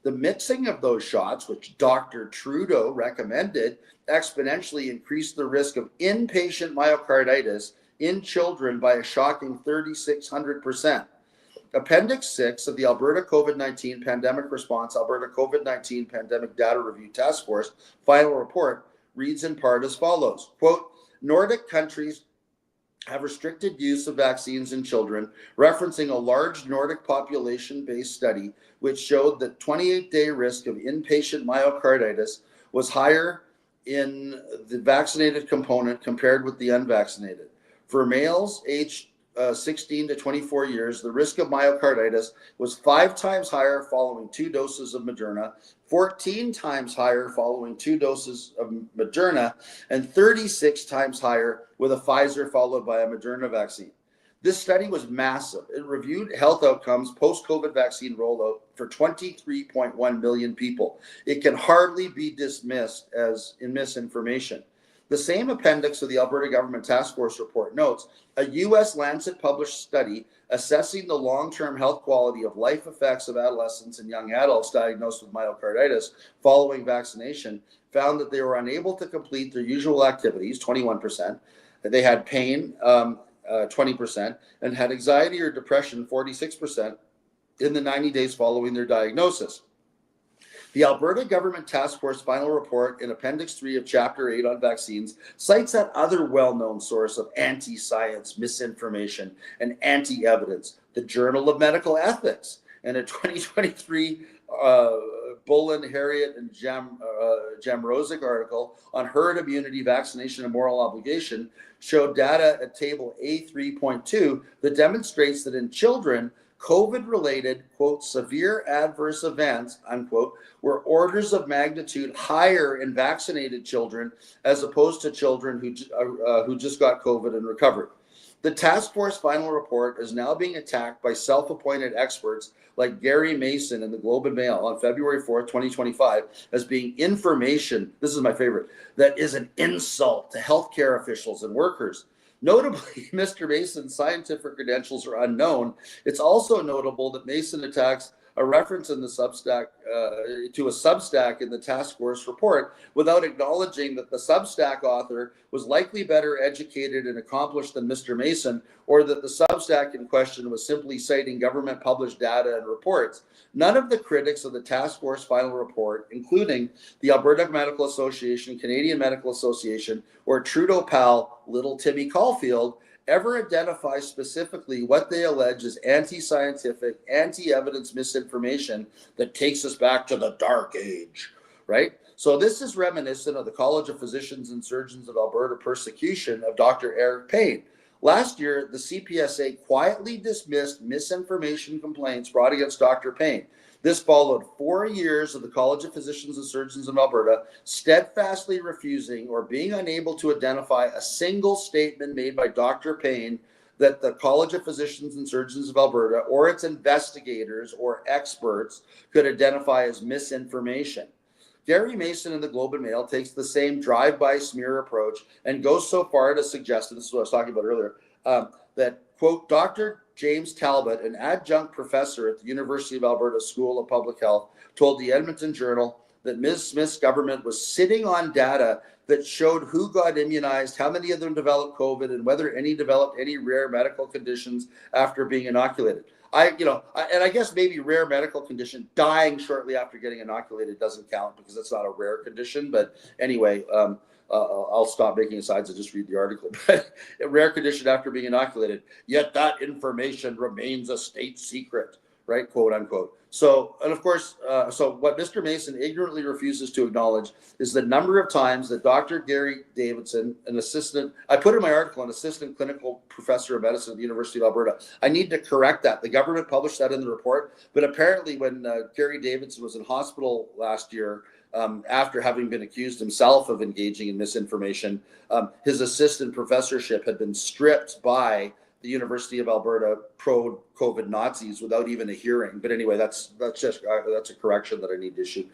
The mixing of those shots, which Dr. Trudeau recommended, exponentially increased the risk of inpatient myocarditis in children by a shocking 3,600%. Appendix 6 of the Alberta COVID-19 Pandemic Response, Alberta COVID-19 Pandemic Data Review Task Force final report reads in part as follows, quote, Nordic countries have restricted use of vaccines in children, referencing a large Nordic population-based study which showed that 28-day risk of inpatient myocarditis was higher in the vaccinated component compared with the unvaccinated. For males aged 16 to 24 years, the risk of myocarditis was 5 times higher following 2 doses of Moderna, 14 times higher following 2 doses of Moderna, and 36 times higher with a Pfizer followed by a Moderna vaccine. This study was massive. It reviewed health outcomes post-COVID vaccine rollout for 23.1 million people. It can hardly be dismissed as in misinformation. The same appendix of the Alberta Government Task Force report notes a U.S. Lancet published study assessing the long-term health quality of life effects of adolescents and young adults diagnosed with myocarditis following vaccination found that they were unable to complete their usual activities, 21%. They had pain, 20%, and had anxiety or depression, 46%, in the 90 days following their diagnosis. The Alberta Government Task Force final report in Appendix 3 of Chapter 8 on vaccines cites that other well-known source of anti-science misinformation and anti-evidence, the Journal of Medical Ethics, and a 2023 Bullen, Harriet, and Jamrosic article on herd immunity, vaccination, and moral obligation showed data at Table A3.2 that demonstrates that in children, COVID-related, quote, severe adverse events, unquote, were orders of magnitude higher in vaccinated children as opposed to children who just got COVID and recovered. The task force final report is now being attacked by self-appointed experts like Gary Mason in the Globe and Mail on February 4th, 2025, as being information, this is my favorite, that is an insult to healthcare officials and workers. Notably, Mr. Mason's scientific credentials are unknown. It's also notable that Mason attacks a reference in the Substack to a Substack in the task force report without acknowledging that the Substack author was likely better educated and accomplished than Mr. Mason, or that the Substack in question was simply citing government published data and reports. None of the critics of the task force final report, including the Alberta Medical Association, Canadian Medical Association, or Trudeau pal Little Timmy Caulfield, ever identify specifically what they allege is anti-scientific, anti-evidence misinformation that takes us back to the dark age, right? So this is reminiscent of the College of Physicians and Surgeons of Alberta persecution of Dr. Eric Payne. Last year, the CPSA quietly dismissed misinformation complaints brought against Dr. Payne. This followed 4 years of the College of Physicians and Surgeons of Alberta steadfastly refusing or being unable to identify a single statement made by Dr. Payne that the College of Physicians and Surgeons of Alberta or its investigators or experts could identify as misinformation. Gary Mason in the Globe and Mail takes the same drive-by smear approach and goes so far to suggest, and this is what I was talking about earlier, that, quote, Dr. James Talbot, an adjunct professor at the University of Alberta School of Public Health, told the Edmonton Journal that Ms. Smith's government was sitting on data that showed who got immunized, how many of them developed COVID, and whether any developed any rare medical conditions after being inoculated. I guess maybe rare medical condition, dying shortly after getting inoculated doesn't count because it's not a rare condition. But anyway, I'll stop making asides and just read the article. But a rare condition after being inoculated, yet that information remains a state secret, right? Quote unquote. So, and of course, so what Mr. Mason ignorantly refuses to acknowledge is the number of times that Dr. Gary Davidson, an assistant, I put in my article, an assistant clinical professor of medicine at the University of Alberta. I need to correct that. The government published that in the report, but apparently when Gary Davidson was in hospital last year, after having been accused himself of engaging in misinformation, his assistant professorship had been stripped by the University of Alberta pro-COVID Nazis without even a hearing. But anyway, that's a correction that I need to issue.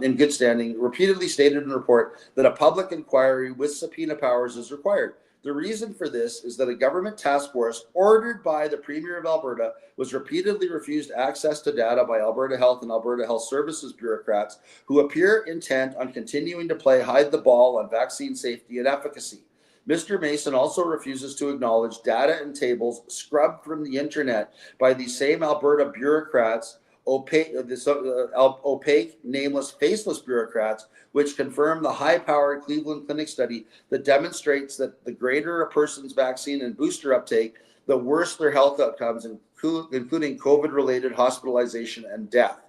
In good standing, repeatedly stated in the report that a public inquiry with subpoena powers is required. The reason for this is that a government task force ordered by the Premier of Alberta was repeatedly refused access to data by Alberta Health and Alberta Health Services bureaucrats who appear intent on continuing to play hide the ball on vaccine safety and efficacy. Mr. Mason also refuses to acknowledge data and tables scrubbed from the internet by these same Alberta bureaucrats, opaque, nameless, faceless bureaucrats, which confirm the high-powered Cleveland Clinic study that demonstrates that the greater a person's vaccine and booster uptake, the worse their health outcomes, including COVID-related hospitalization and death.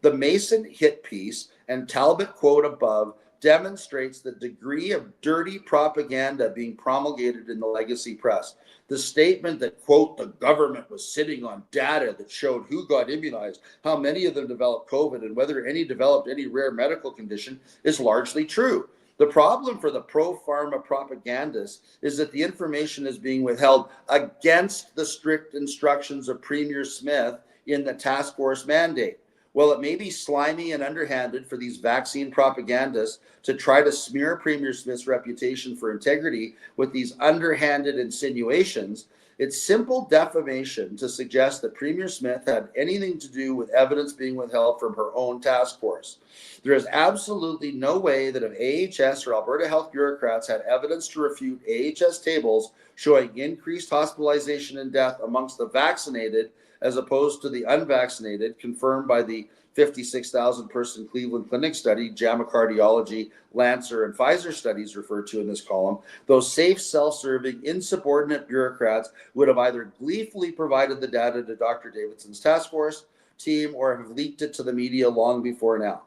The Mason hit piece and Talbot quote above demonstrates the degree of dirty propaganda being promulgated in the legacy press. The statement that, quote, the government was sitting on data that showed who got immunized, how many of them developed COVID, and whether any developed any rare medical condition is largely true. The problem for the pro-pharma propagandists is that the information is being withheld against the strict instructions of Premier Smith in the task force mandate. Well, it may be slimy and underhanded for these vaccine propagandists to try to smear Premier Smith's reputation for integrity with these underhanded insinuations. It's simple defamation to suggest that Premier Smith had anything to do with evidence being withheld from her own task force. There is absolutely no way that if AHS or Alberta health bureaucrats had evidence to refute AHS tables showing increased hospitalization and death amongst the vaccinated as opposed to the unvaccinated, confirmed by the 56,000 person Cleveland Clinic study, JAMA Cardiology, Lancer, and Pfizer studies referred to in this column, those safe, self-serving, insubordinate bureaucrats would have either gleefully provided the data to Dr. Davidson's task force team or have leaked it to the media long before now.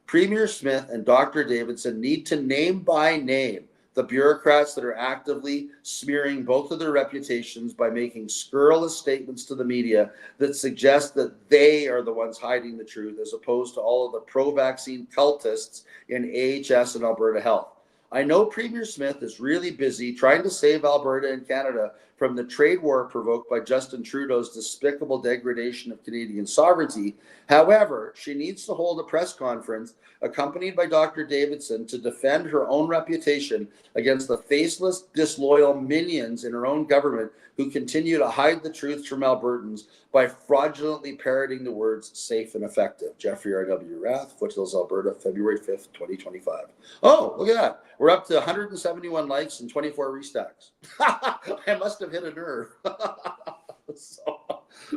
Premier Smith and Dr. Davidson need to name by name the bureaucrats that are actively smearing both of their reputations by making scurrilous statements to the media that suggest that they are the ones hiding the truth, as opposed to all of the pro-vaccine cultists in AHS and Alberta Health. I know Premier Smith is really busy trying to save Alberta and Canada from the trade war provoked by Justin Trudeau's despicable degradation of Canadian sovereignty. However, she needs to hold a press conference accompanied by Dr. Davidson to defend her own reputation against the faceless, disloyal minions in her own government who continue to hide the truth from Albertans by fraudulently parroting the words safe and effective. Jeffrey R.W. Rath, Foothills, Alberta, February 5th, 2025. Oh, look at that. We're up to 171 likes and 24 restacks. I must have hit a nerve.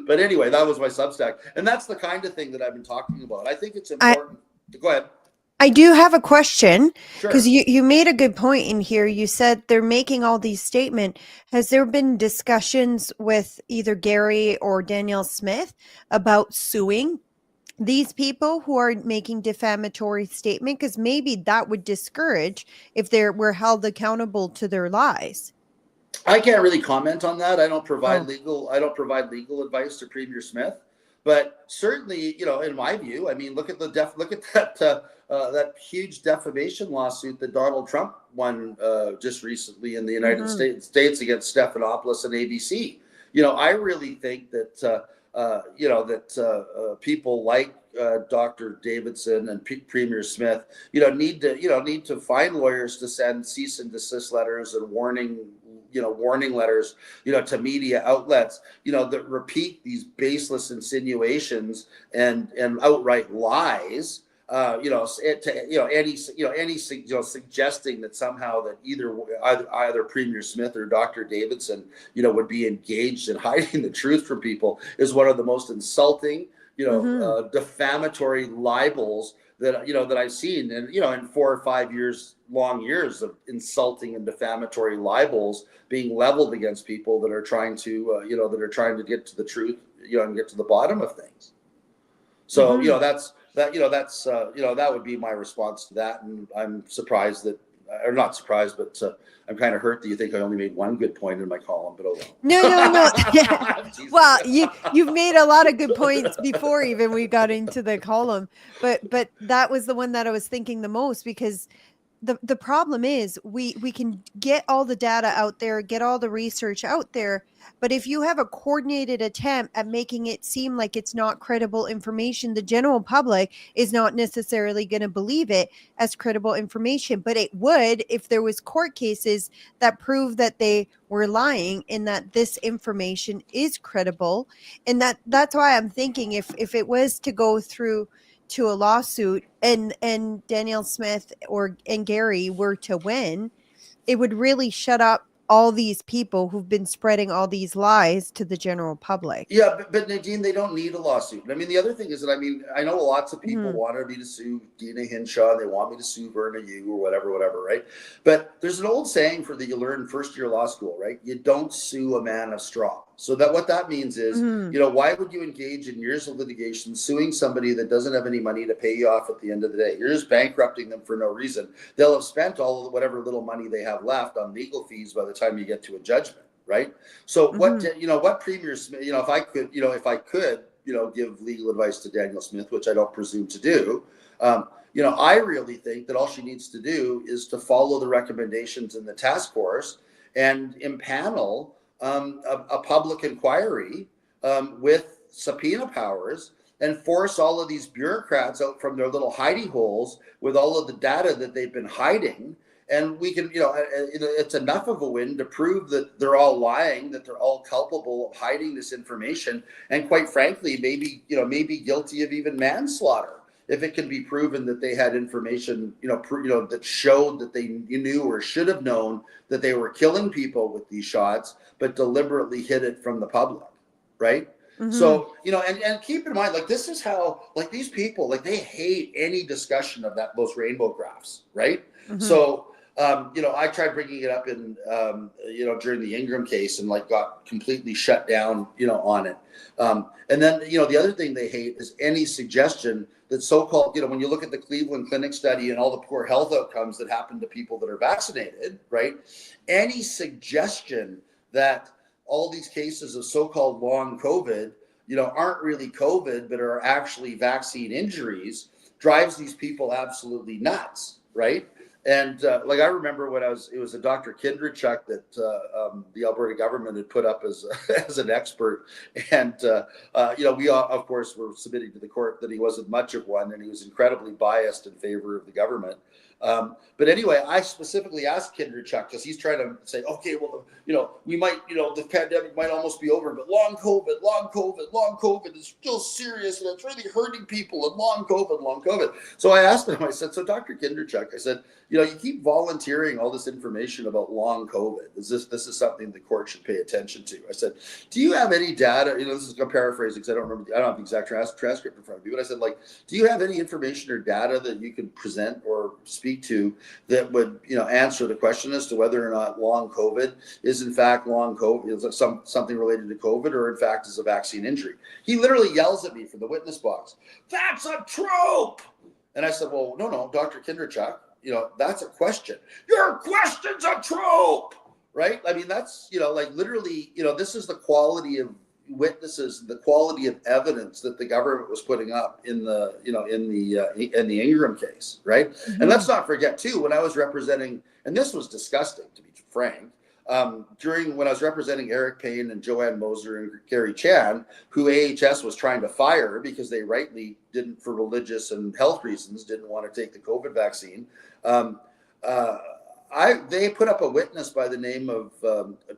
But anyway, that was my Substack. And that's the kind of thing that I've been talking about. I think it's important. Go ahead. I do have a question Sure. because you made a good point in here. You said they're making all these statements. Has there been discussions with either Gary or Danielle Smith about suing these people who are making defamatory statement? Because maybe that would discourage if they were held accountable to their lies. I can't really comment on that. I don't provide legal advice to Premier Smith. But certainly, in my view, I mean, look at that huge defamation lawsuit that Donald Trump won just recently in the United States against Stephanopoulos and ABC. I really think that people like Dr. Davidson and Premier Smith, need to find lawyers to send cease and desist letters and warning letters, to media outlets, that repeat these baseless insinuations and outright lies, suggesting that somehow that either Premier Smith or Dr. Davidson, would be engaged in hiding the truth from people is one of the most insulting, defamatory libels that I've seen, and in 4 or 5 years of insulting and defamatory libels being leveled against people that are trying to get to the truth, and get to the bottom of things. So that would be my response to that, and I'm surprised that, or not surprised, but I'm kind of hurt that you think I only made one good point in my column, but oh well. No. Well, you've made a lot of good points before even we got into the column, but that was the one that I was thinking the most, because the problem is we can get all the data out there, get all the research out there, but if you have a coordinated attempt at making it seem like it's not credible information, the general public is not necessarily going to believe it as credible information. But it would if there was court cases that prove that they were lying and that this information is credible. And that's why I'm thinking if it was to go through to a lawsuit and Danielle Smith and Gary were to win, it would really shut up all these people who've been spreading all these lies to the general public. Yeah, but Nadine, they don't need a lawsuit. I mean, the other thing is that, I know lots of people wanted me to sue Dina Hinshaw. They want me to sue Verna Yu or whatever, right? But there's an old saying that you learn first year law school, right? You don't sue a man of straw. So what that means is, why would you engage in years of litigation suing somebody that doesn't have any money to pay you off at the end of the day? You're just bankrupting them for no reason. They'll have spent all of whatever little money they have left on legal fees by the time you get to a judgment, right? So what Premier Smith, if I could give legal advice to Danielle Smith, which I don't presume to do, I really think that all she needs to do is to follow the recommendations in the task force and impanel a public inquiry with subpoena powers and force all of these bureaucrats out from their little hidey holes with all of the data that they've been hiding. And we can, it's enough of a win to prove that they're all lying, that they're all culpable of hiding this information, and quite frankly, maybe guilty of even manslaughter if it can be proven that they had information, that showed that they knew or should have known that they were killing people with these shots, but deliberately hid it from the public, right? Mm-hmm. So, and keep in mind, like, this is how, like, these people, like, they hate any discussion of those rainbow graphs, right? Mm-hmm. So, I tried bringing it up in, during the Ingram case and like got completely shut down, on it. And then, the other thing they hate is any suggestion that so-called, when you look at the Cleveland Clinic study and all the poor health outcomes that happen to people that are vaccinated, right? Any suggestion that all these cases of so-called long COVID, aren't really COVID, but are actually vaccine injuries drives these people absolutely nuts, right? And like I remember when it was a Dr. Kindrachuk that the Alberta government had put up as an expert, and we all, of course, were submitting to the court that he wasn't much of one, and he was incredibly biased in favor of the government. But anyway, I specifically asked Kindrachuk because he's trying to say, okay, well, we might, the pandemic might almost be over, but long COVID is still serious and it's really hurting people, and long COVID. So I asked him, I said, so Dr. Kindrachuk, I said, you keep volunteering all this information about long COVID. This is something the court should pay attention to. I said, do you have any data? This is a paraphrase because I don't have the exact transcript in front of me, but I said, like, do you have any information or data that you can present or speak to that would, answer the question as to whether or not long COVID is in fact long COVID, is something related to COVID, or in fact is a vaccine injury? He literally yells at me from the witness box, "That's a trope!" And I said, well, no, Dr. Kindrachuk, that's a question. Your question's a trope, right? I mean, that's, like, literally, this is the quality of witnesses, the quality of evidence that the government was putting up in the Ingram case, right? Mm-hmm. And let's not forget too, when I was representing, and this was disgusting to be frank, when I was representing Eric Payne and Joanne Moser and Gary Chan, who AHS was trying to fire because they rightly didn't, for religious and health reasons, didn't want to take the COVID vaccine. They put up a witness by the name of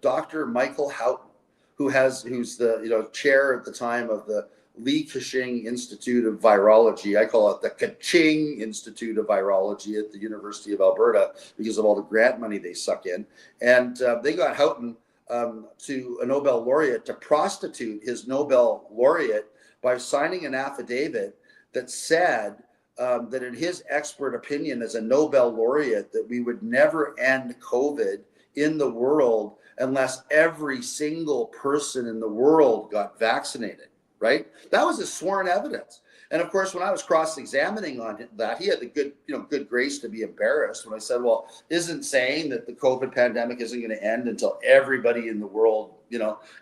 Dr. Michael Houghton, who's the chair at the time of the Li Ka-shing Institute of Virology. I call it the Ka-ching Institute of Virology at the University of Alberta because of all the grant money they suck in. And they got Houghton to a Nobel laureate to prostitute his Nobel laureate by signing an affidavit that said that in his expert opinion as a Nobel laureate that we would never end COVID in the world unless every single person in the world got vaccinated, right? That was his sworn evidence. And of course, when I was cross-examining on that, he had the good grace to be embarrassed when I said, well, isn't saying that the COVID pandemic isn't going to end until everybody in the world,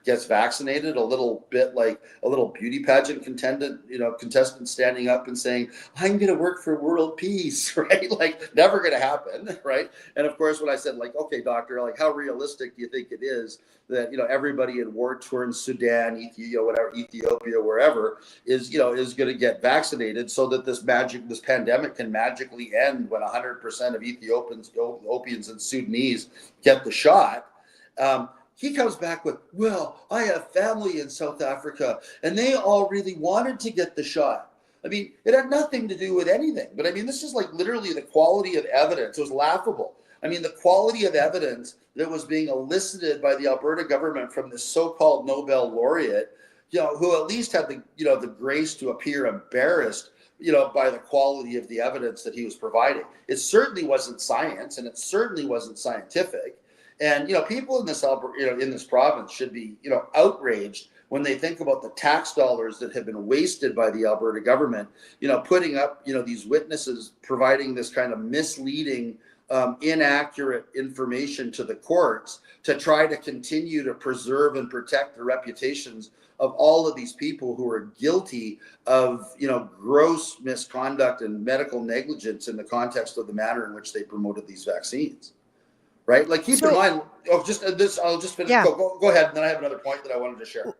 gets vaccinated, a little bit like a little beauty pageant contestant standing up and saying, I'm going to work for world peace, right? Like, never going to happen, right? And of course, when I said, like, okay, doctor, like, how realistic do you think it is that, everybody in war-torn Sudan, Ethiopia, wherever is going to get vaccinated so that this pandemic can magically end when 100% of Ethiopians and Sudanese get the shot. He comes back with, well, I have family in South Africa and they all really wanted to get the shot. I mean, it had nothing to do with anything. But I mean, this is like literally the quality of evidence. It was laughable. I mean, the quality of evidence that was being elicited by the Alberta government from this so-called Nobel laureate, who at least had the grace to appear embarrassed, by the quality of the evidence that he was providing. It certainly wasn't science, and it certainly wasn't scientific. And, people in this, in this province should be, outraged when they think about the tax dollars that have been wasted by the Alberta government, putting up, these witnesses, providing this kind of misleading inaccurate information to the courts to try to continue to preserve and protect the reputations of all of these people who are guilty of, gross misconduct and medical negligence in the context of the manner in which they promoted these vaccines. Right? Like, keep in mind, I'll just finish. Yeah. Go ahead. And then I have another point that I wanted to share.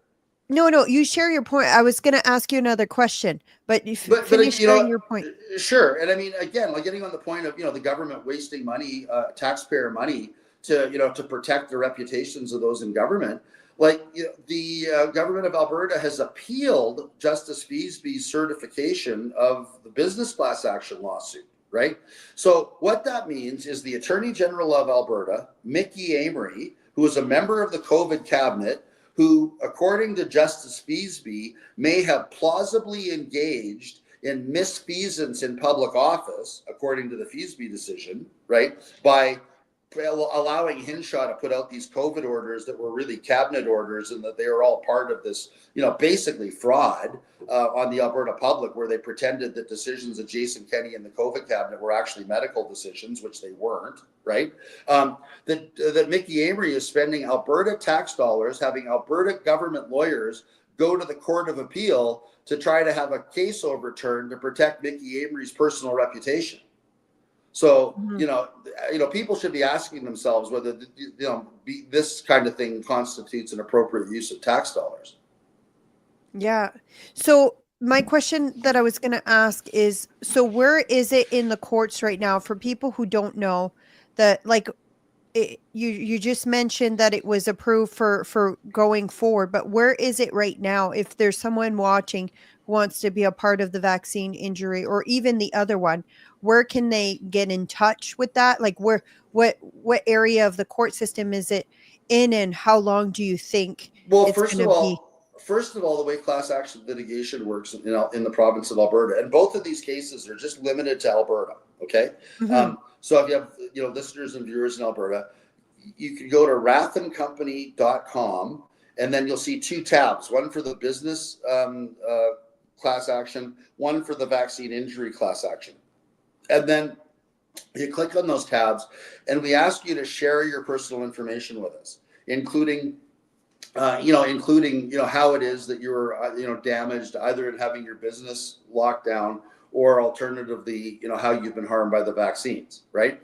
No, you share your point. I was going to ask you another question, but you finish sharing your point. Sure. And I mean, again, like, getting on the point of, the government wasting money, taxpayer money to protect the reputations of those in government. Like, the government of Alberta has appealed Justice Feasby's certification of the business class action lawsuit. Right. So what that means is the Attorney General of Alberta, Mickey Amory, who is a member of the COVID cabinet, who, according to Justice Feasby, may have plausibly engaged in misfeasance in public office, according to the Feasby decision, right, by allowing Hinshaw to put out these COVID orders that were really cabinet orders, and that they were all part of this, basically fraud on the Alberta public, where they pretended that decisions of Jason Kenney and the COVID cabinet were actually medical decisions, which they weren't, right? That Mickey Amory is spending Alberta tax dollars, having Alberta government lawyers go to the Court of Appeal to try to have a case overturned to protect Mickey Amory's personal reputation. So, people should be asking themselves whether, this kind of thing constitutes an appropriate use of tax dollars. Yeah. So my question that I was going to ask is, so where is it in the courts right now for people who don't know that, like, you just mentioned that it was approved for going forward, but where is it right now? If there's someone watching who wants to be a part of the vaccine injury, or even the other one, where can they get in touch with that? Like, what area of the court system is it in, and how long do you think it's going to be? First of all, the way class action litigation works in the province of Alberta, and both of these cases are just limited to Alberta. Okay. Mm-hmm. So if you have, listeners and viewers in Alberta, you can go to rathandcompany.com, and then you'll see two tabs, one for the business class action, one for the vaccine injury class action. And then you click on those tabs, and we ask you to share your personal information with us, including how it is that you're, damaged, either in having your business locked down, or alternatively, how you've been harmed by the vaccines, right?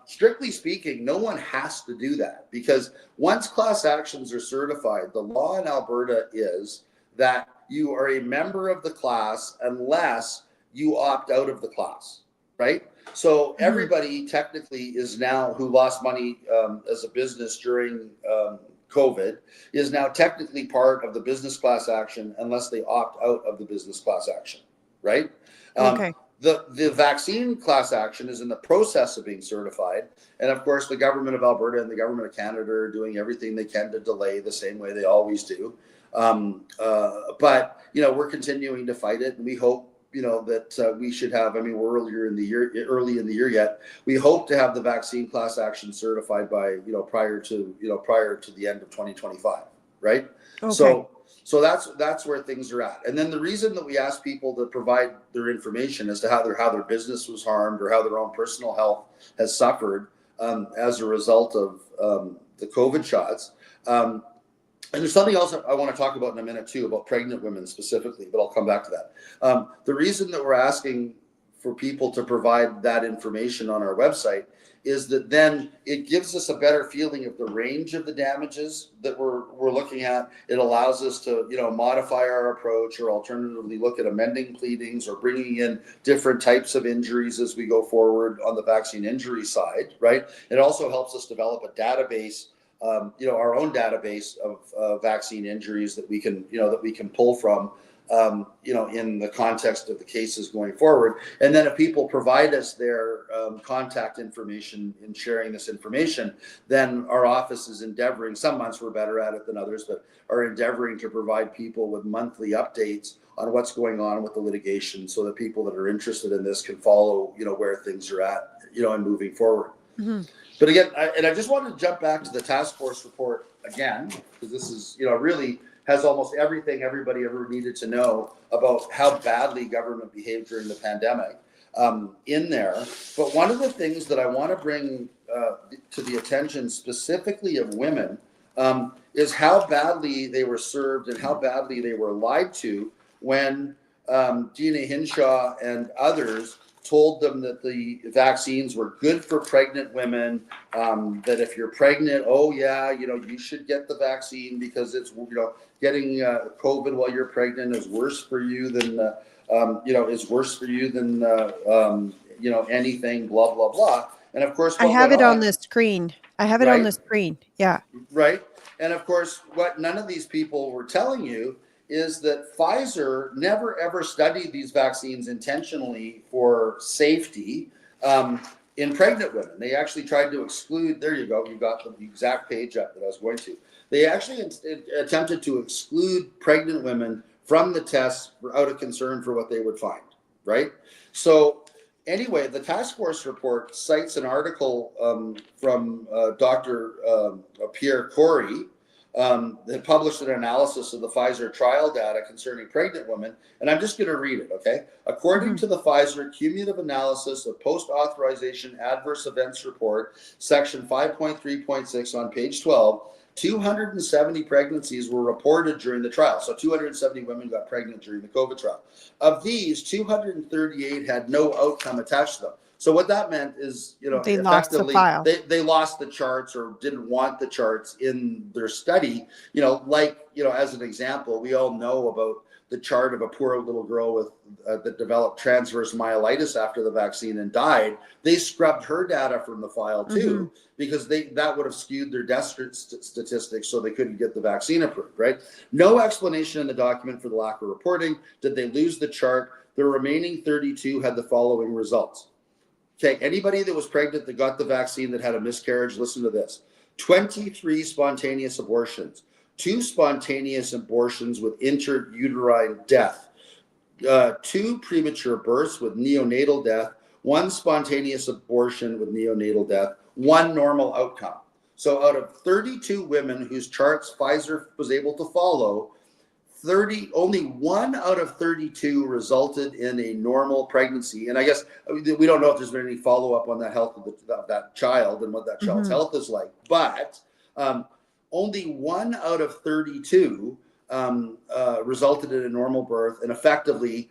Strictly speaking, no one has to do that, because once class actions are certified, the law in Alberta is that you are a member of the class unless you opt out of the class, right? So everybody technically is now, who lost money as a business during COVID, is now technically part of the business class action unless they opt out of the business class action, right? Okay. The vaccine class action is in the process of being certified. And of course, the government of Alberta and the government of Canada are doing everything they can to delay, the same way they always do. But, we're continuing to fight it, and we hope, that we should have, we're early in the year yet. We hope to have the vaccine class action certified by, prior to the end of 2025, right? Okay. So that's where things are at. And then the reason that we ask people to provide their information as to how their business was harmed, or how their own personal health has suffered as a result of the COVID shots. And there's something else I want to talk about in a minute too, about pregnant women specifically, but I'll come back to that. The reason that we're asking for people to provide that information on our website is that then it gives us a better feeling of the range of the damages that we're looking at. It allows us to, modify our approach, or alternatively look at amending pleadings, or bringing in different types of injuries as we go forward on the vaccine injury side, right? It also helps us develop a database, our own database of vaccine injuries that we can pull from, in the context of the cases going forward. And then if people provide us their contact information in sharing this information, then our office is endeavoring, some months we're better at it than others, but are endeavoring to provide people with monthly updates on what's going on with the litigation, so that people that are interested in this can follow, where things are at, and moving forward. Mm-hmm. But again, I just wanted to jump back to the task force report again, because this is, really has almost everything everybody ever needed to know about how badly government behaved during the pandemic. in there. But one of the things that I want to bring to the attention specifically of women is how badly they were served and how badly they were lied to when Gina Hinshaw and others told them that the vaccines were good for pregnant women, that if you're pregnant, oh yeah, you should get the vaccine because it's, getting COVID while you're pregnant is worse for you than, is worse for you than, anything, blah, blah, blah. And of course, I what have went it on on, the screen. I have it on right? the screen. Yeah. Right. And of course, what none of these people were telling you is that Pfizer never ever studied these vaccines intentionally for safety in pregnant women. They actually tried to exclude, there you go, you got the exact page up that I was going to. They actually attempted to exclude pregnant women from the tests out of concern for what they would find, right? So anyway, the task force report cites an article from Dr. Pierre Corey that published an analysis of the Pfizer trial data concerning pregnant women. And I'm just going to read it, okay? According to the Pfizer cumulative analysis of post-authorization adverse events report, section 5.3.6 on page 12, 270 pregnancies were reported during the trial. So 270 women got pregnant during the COVID trial. Of these, 238 had no outcome attached to them. So what that meant is, They lost the effectively file. they lost the charts or didn't want the charts in their study. As an example, we all know about the chart of a poor little girl with that developed transverse myelitis after the vaccine and died. They scrubbed her data from the file too, because that would have skewed their death statistics, so they couldn't get the vaccine approved, right? No explanation in the document for the lack of reporting. Did they lose the chart? The remaining 32 had the following results. Okay, anybody that was pregnant that got the vaccine that had a miscarriage, listen to this. 23 spontaneous abortions, 2 spontaneous abortions with intrauterine death, 2 premature births with neonatal death, 1 spontaneous abortion with neonatal death, 1 normal outcome. So out of 32 women whose charts Pfizer was able to follow, only 1 out of 32 resulted in a normal pregnancy. And I guess we don't know if there's been any follow-up on the health of that child and what that child's health is like, but only 1 out of 32 resulted in a normal birth, and effectively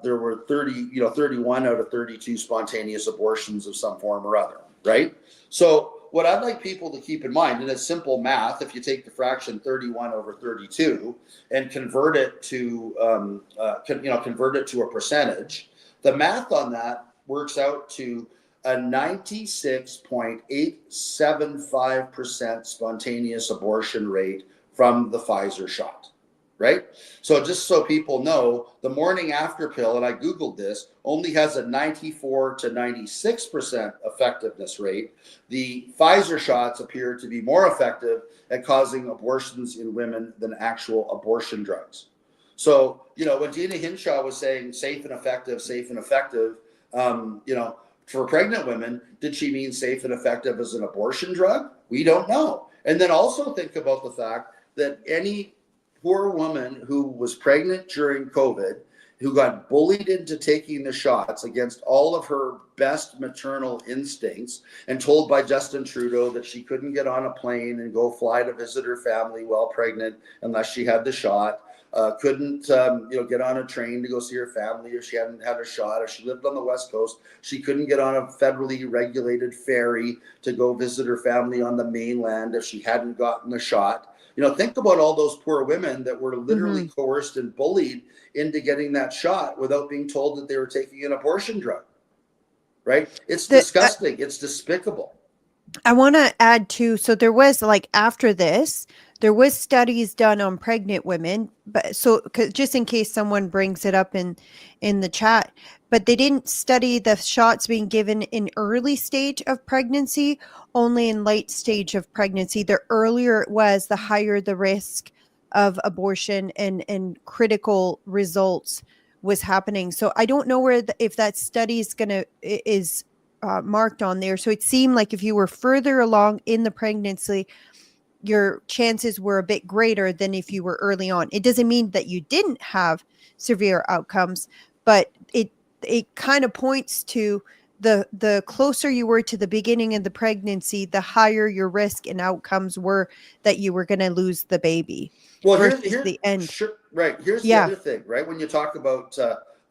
there were 31 out of 32 spontaneous abortions of some form or other, right? So what I'd like people to keep in mind, and it's simple math, if you take the fraction 31 over 32 and convert it to a percentage, the math on that works out to a 96.875% spontaneous abortion rate from the Pfizer shot. Right? So just so people know, the morning after pill, and I Googled this, only has a 94 to 96% effectiveness rate. The Pfizer shots appear to be more effective at causing abortions in women than actual abortion drugs. So, when Gina Hinshaw was saying safe and effective, for pregnant women, did she mean safe and effective as an abortion drug? We don't know. And then also think about the fact that any poor woman who was pregnant during COVID, who got bullied into taking the shots against all of her best maternal instincts and told by Justin Trudeau that she couldn't get on a plane and go fly to visit her family while pregnant unless she had the shot, couldn't get on a train to go see her family if she hadn't had a shot. If she lived on the West Coast, she couldn't get on a federally regulated ferry to go visit her family on the mainland if she hadn't gotten the shot. Think about all those poor women that were literally coerced and bullied into getting that shot without being told that they were taking an abortion drug, right? It's disgusting. It's despicable. I want to add too, so there was after this, there was studies done on pregnant women, but just in case someone brings it up in the chat, but they didn't study the shots being given in early stage of pregnancy, only in late stage of pregnancy. The earlier it was, the higher the risk of abortion and critical results was happening. So I don't know if that study is marked on there. So it seemed like if you were further along in the pregnancy, your chances were a bit greater than if you were early on. It doesn't mean that you didn't have severe outcomes, but it kind of points to the closer you were to the beginning of the pregnancy, the higher your risk and outcomes were that you were going to lose the baby Well, versus the end. sure, right. Here's the Yeah. other thing, right? When you talk about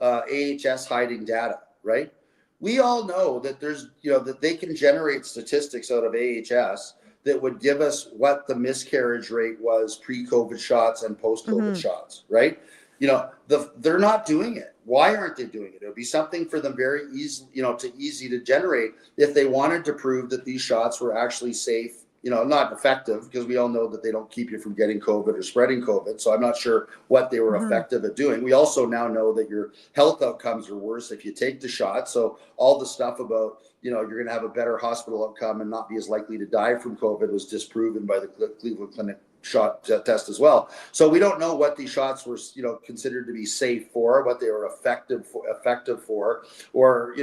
AHS hiding data, right? We all know that there's, that they can generate statistics out of AHS that would give us what the miscarriage rate was pre-COVID shots and post-COVID Mhm. shots, right? They're not doing it. Why aren't they doing it? It would be something for them very easy, easy to generate if they wanted to prove that these shots were actually safe, not effective, because we all know that they don't keep you from getting COVID or spreading COVID. So I'm not sure what they were Mhm. effective at doing. We also now know that your health outcomes are worse if you take the shot. So all the stuff about, you're going to have a better hospital outcome and not be as likely to die from COVID was disproven by the Cleveland Clinic shot test as well. So we don't know what these shots were, considered to be safe for, what they were effective for, or,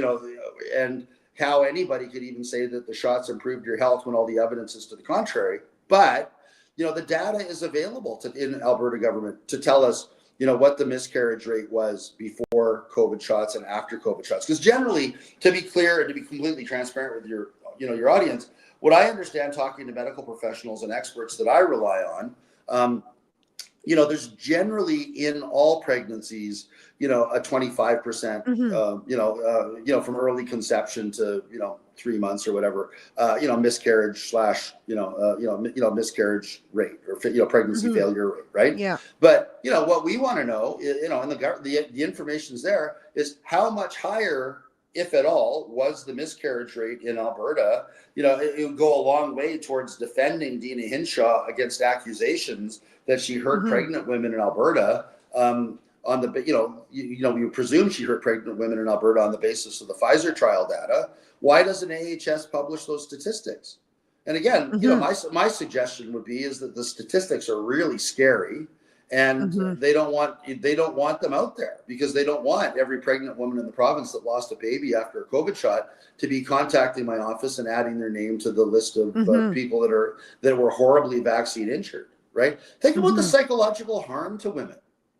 and how anybody could even say that the shots improved your health when all the evidence is to the contrary. But, the data is available in Alberta government to tell us, what the miscarriage rate was before COVID shots and after COVID shots. Because generally, to be clear and to be completely transparent with your audience, what I understand talking to medical professionals and experts that I rely on, there's generally in all pregnancies, a 25%, Mhm. from early conception to, 3 months or whatever, miscarriage slash, miscarriage rate or, pregnancy Mhm. failure rate, right? Yeah. But, what we want to know, and the information's there, is how much higher, if at all, was the miscarriage rate in Alberta. It would go a long way towards defending Dina Hinshaw against accusations that she hurt Mhm. pregnant women in Alberta. On the, we presume she hurt pregnant women in Alberta on the basis of the Pfizer trial data. Why doesn't AHS publish those statistics? And again, Mhm. my suggestion would be is that the statistics are really scary, and Mhm. they don't want them out there because they don't want every pregnant woman in the province that lost a baby after a COVID shot to be contacting my office and adding their name to the list of Mhm. people that were horribly vaccine injured. Right? Think about the Mhm. psychological harm to women,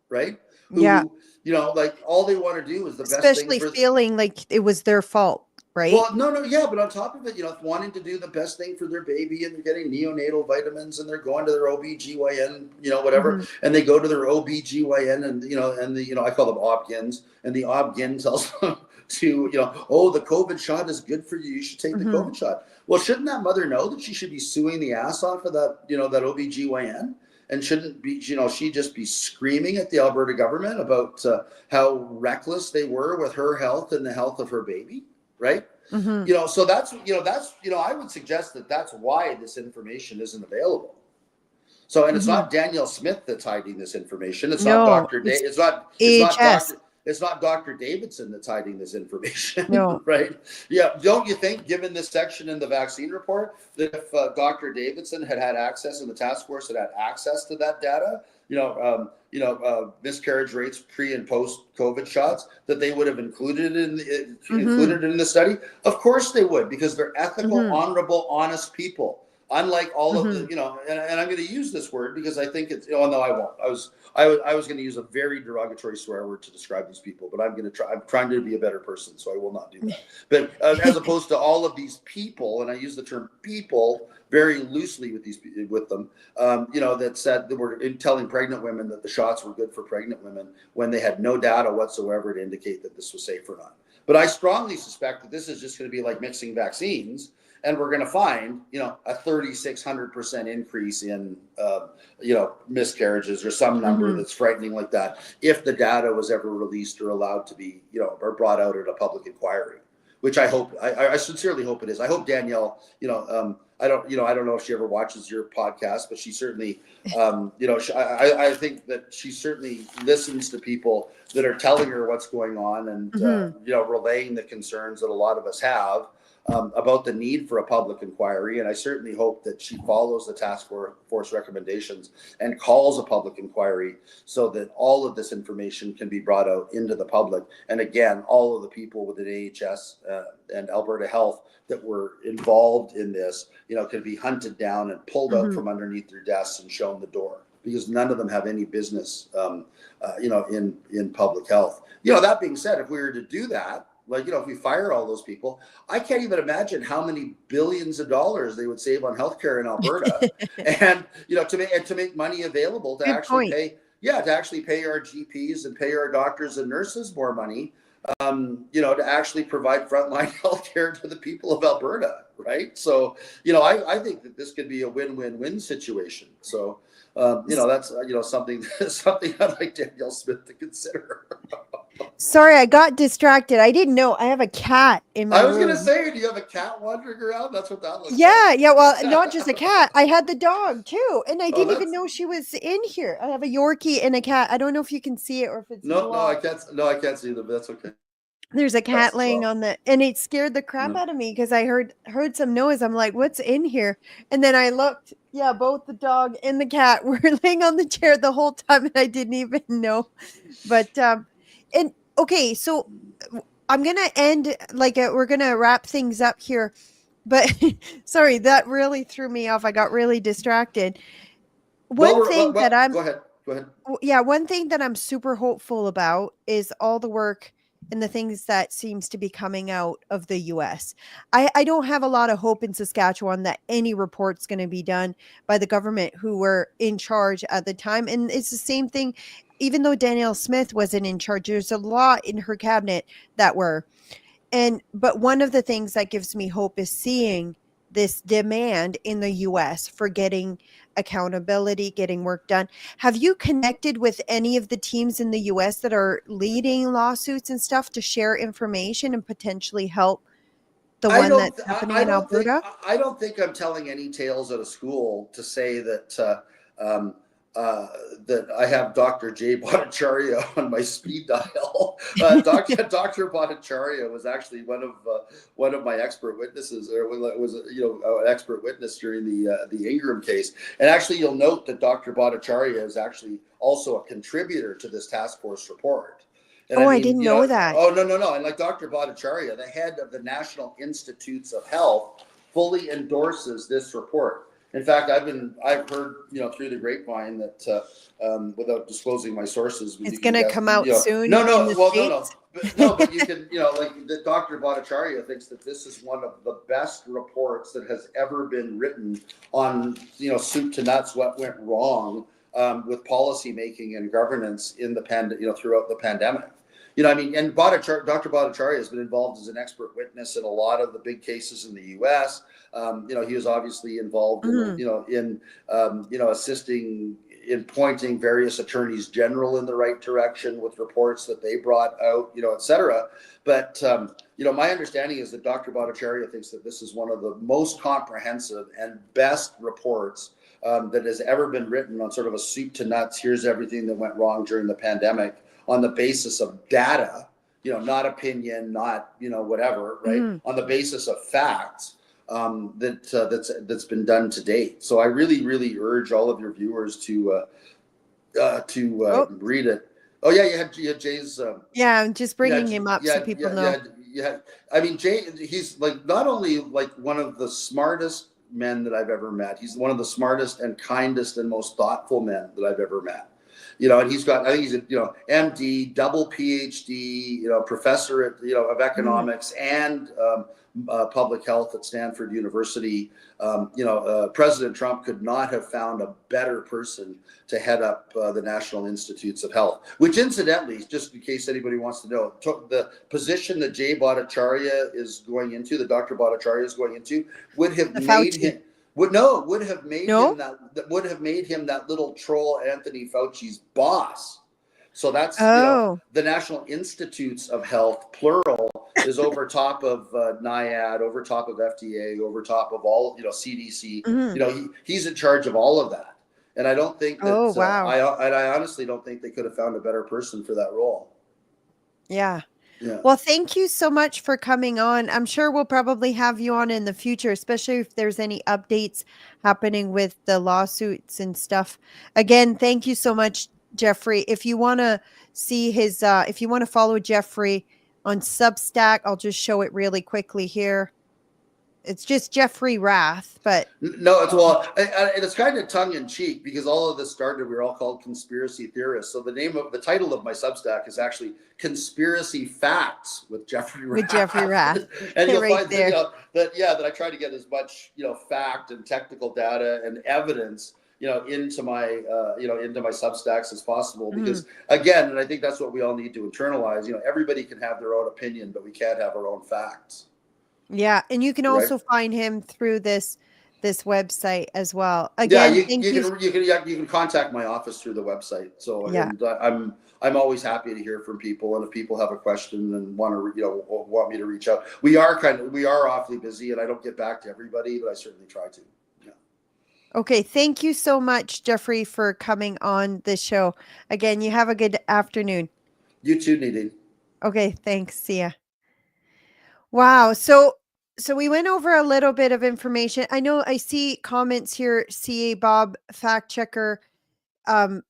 right? Yeah. Who, like all they want to do is the best thing Especially for. feeling like it was their fault, right? Well, no, yeah, but on top of it, wanting to do the best thing for their baby, and they're getting neonatal vitamins, and they're going to their OBGYN, whatever, Mhm. and they go to their OBGYN, and I call them OBGYNs, and the OBGYN tells them to, oh, the COVID shot is good for you, you should take the Mhm. COVID shot. Well, shouldn't that mother know that she should be suing the ass off of that, that OBGYN? And shouldn't be, she just be screaming at the Alberta government about how reckless they were with her health and the health of her baby, right? Mhm. So I would suggest that that's why this information isn't available. So, and it's Mhm. not Danielle Smith that's hiding this information. It's not No, Dr. it's It's not AHS. Dr. Davidson that's hiding this information, No. right? Yeah. Don't you think, given this section in the vaccine report, that if Dr. Davidson had access and the task force had access to that data, miscarriage rates pre and post COVID shots, that they would have included Mhm. it in the study? Of course they would, because they're ethical, Mhm. honorable, honest people. Unlike all of the, Mhm. and I'm going to use this word because I think it's. Oh no, I won't. I was going to use a very derogatory swear word to describe these people, but I'm going to try. I'm trying to be a better person, so I will not do that. But as opposed to all of these people, and I use the term people very loosely with them, that said that we're telling pregnant women that the shots were good for pregnant women when they had no data whatsoever to indicate that this was safe or not. But I strongly suspect that this is just going to be like mixing vaccines, and we're going to find, a 3,600% increase in, miscarriages or some number Mhm. that's frightening like that, if the data was ever released or allowed to be, or brought out at a public inquiry, which I hope, I sincerely hope it is. I hope Danielle, I don't know if she ever watches your podcast, but she certainly, I think that she certainly listens to people that are telling her what's going on, and, Mhm. relaying the concerns that a lot of us have about the need for a public inquiry. And I certainly hope that she follows the task force recommendations and calls a public inquiry so that all of this information can be brought out into the public. And again, all of the people within AHS and Alberta Health that were involved in this, can be hunted down and pulled out Mhm. from underneath their desks and shown the door. because none of them have any business, in public health. That being said, if we were to do that, if we fire all those people, I can't even imagine how many billions of dollars they would save on healthcare in Alberta, and to make money available to Good actually point. pay, to actually pay our GPs and pay our doctors and nurses more money, to actually provide frontline healthcare to the people of Alberta, right? So, I think that this could be a win-win-win situation. So, that's something I'd like Danielle Smith to consider. Sorry, I got distracted. I didn't know I have a cat in my I was going to room. say, do you have a cat wandering around? That's what that looks Yeah, like. yeah. Well, not just a cat. I had the dog too, and I Oh, didn't even know she was in here. I have a Yorkie and a cat. I don't know if you can see it or if it's no, I blocked. can't. No, I can't see them. That's okay. There's a Yes, cat as laying well. on and it scared the crap No. out of me because I heard some noise. I'm like, what's in here? And then I looked. Yeah, both the dog and the cat were laying on the chair the whole time, and I didn't even know. But and okay, so I'm gonna end we're gonna wrap things up here. But sorry, that really threw me off. I got really distracted. One thing that Well, I'm go ahead. Go ahead. yeah, one thing that I'm super hopeful about is all the work and the things that seems to be coming out of the US. I don't have a lot of hope in Saskatchewan that any report's going to be done by the government who were in charge at the time. And it's the same thing, even though Danielle Smith wasn't in charge, there's a lot in her cabinet that were. But one of the things that gives me hope is seeing this demand in the US for getting accountability, getting work done. Have you connected with any of the teams in the US that are leading lawsuits and stuff to share information and potentially help the I one don't. that's happening in Alberta? I don't think I'm telling any tales out of school to say um, uh, that I have Dr. J. Bhattacharya on my speed dial. Dr. Bhattacharya was actually one of my expert witnesses, or was an expert witness during the Ingram case. And actually, you'll note that Dr. Bhattacharya is actually also a contributor to this task force report. And I Oh, I mean, didn't know that. oh, no. And like Dr. Bhattacharya, the head of the National Institutes of Health, fully endorses this report. In fact, I've heard, through the grapevine that, without disclosing my sources, but It's you can going to guess, come out soon in the States. but you can, the Dr. Bhattacharya thinks that this is one of the best reports that has ever been written on, soup to nuts, what went wrong with policy making and governance in the throughout the pandemic. And Dr. Bhattacharya has been involved as an expert witness in a lot of the big cases in the U.S. He was obviously involved in assisting in pointing various attorneys general in the right direction with reports that they brought out, et cetera. But, my understanding is that Dr. Bhattacharya thinks that this is one of the most comprehensive and best reports that has ever been written on sort of a soup to nuts. Here's everything that went wrong during the pandemic on the basis of data, not opinion, not, whatever, right? On the basis of facts that's been done to date. So I really, really urge all of your viewers to read it. Oh yeah, you had Jay's. Yeah, I'm just bringing him up so people know. Yeah. I mean, Jay, he's like not only like one of the smartest men that I've ever met. He's one of the smartest and kindest and most thoughtful men that I've ever met. And he's got, I think he's a, MD, double PhD, professor at, of economics and public health at Stanford University. President Trump could not have found a better person to head up the National Institutes of Health, which incidentally, just in case anybody wants to know, the position that Jay Bhattacharya is going into, that Dr. Bhattacharya is going into, would have The made Fauci. him. Would have made No? him would have made him that little troll Anthony Fauci's boss. So that's Oh. the National Institutes of Health, plural, is over top of NIAID, over top of FDA, over top of all CDC. He's in charge of all of that, and I don't think that. Oh, wow. I honestly don't think they could have found a better person for that role. Yeah. Yeah. Well, thank you so much for coming on. I'm sure we'll probably have you on in the future, especially if there's any updates happening with the lawsuits and stuff. Again, thank you so much, Jeffrey. If you want to see if you want to follow Jeffrey on Substack, I'll just show it really quickly here. It's just Jeffrey Rath, but No, it's well, and it's kind of tongue in cheek because all of this started. We were all called conspiracy theorists. So the title of my Substack is actually "Conspiracy Facts with Jeffrey Rath." with Jeffrey Rath, And you'll right find that, there. that I try to get as much fact and technical data and evidence into my into my Substacks as possible, because again, and I think that's what we all need to internalize. Everybody can have their own opinion, but we can't have our own facts. Yeah, and you can Right. also find him through this website as well. Yeah, Again, thank you. you can contact my office through the website. So, Yeah. and I'm always happy to hear from people, and if people have a question and want me to reach out, we are awfully busy, and I don't get back to everybody, but I certainly try to. Yeah. Okay, thank you so much, Jeffrey, for coming on the show. Again, you have a good afternoon. You too, Nadine. Okay, thanks. See ya. Wow. So we went over a little bit of information. I know I see comments here, CA Bob, fact checker. Um,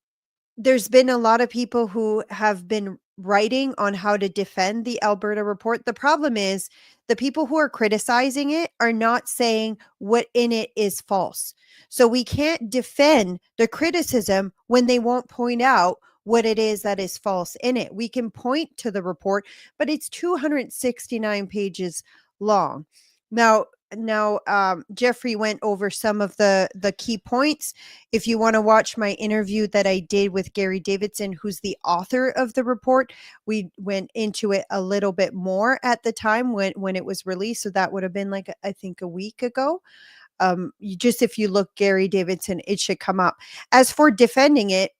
there's been a lot of people who have been writing on how to defend the Alberta report. The problem is the people who are criticizing it are not saying what in it is false. So we can't defend the criticism when they won't point out what it is that is false in it. We can point to the report, but it's 269 pages long. Now, Jeffrey went over some of the key points. If you want to watch my interview that I did with Gary Davidson, who's the author of the report, we went into it a little bit more at the time when it was released. So that would have been like, I think, a week ago. If you look Gary Davidson, it should come up. As for defending it,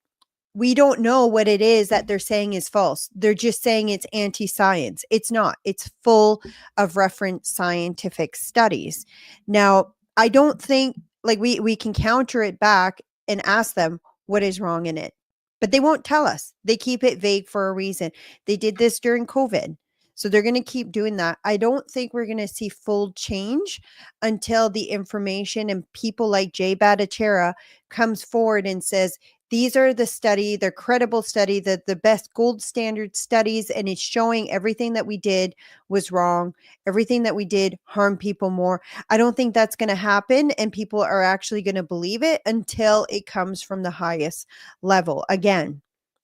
we don't know what it is that they're saying is false. They're just saying it's anti-science. It's not. It's full of reference scientific studies. Now, I don't think we can counter it back and ask them what is wrong in it. But they won't tell us. They keep it vague for a reason. They did this during COVID. So they're going to keep doing that. I don't think we're going to see full change until the information and people like Jay Bhattacharya comes forward and says, these are they're credible study, the best gold standard studies, and it's showing everything that we did was wrong. Everything that we did harmed people more. I don't think that's going to happen, and people are actually going to believe it until it comes from the highest level. Again,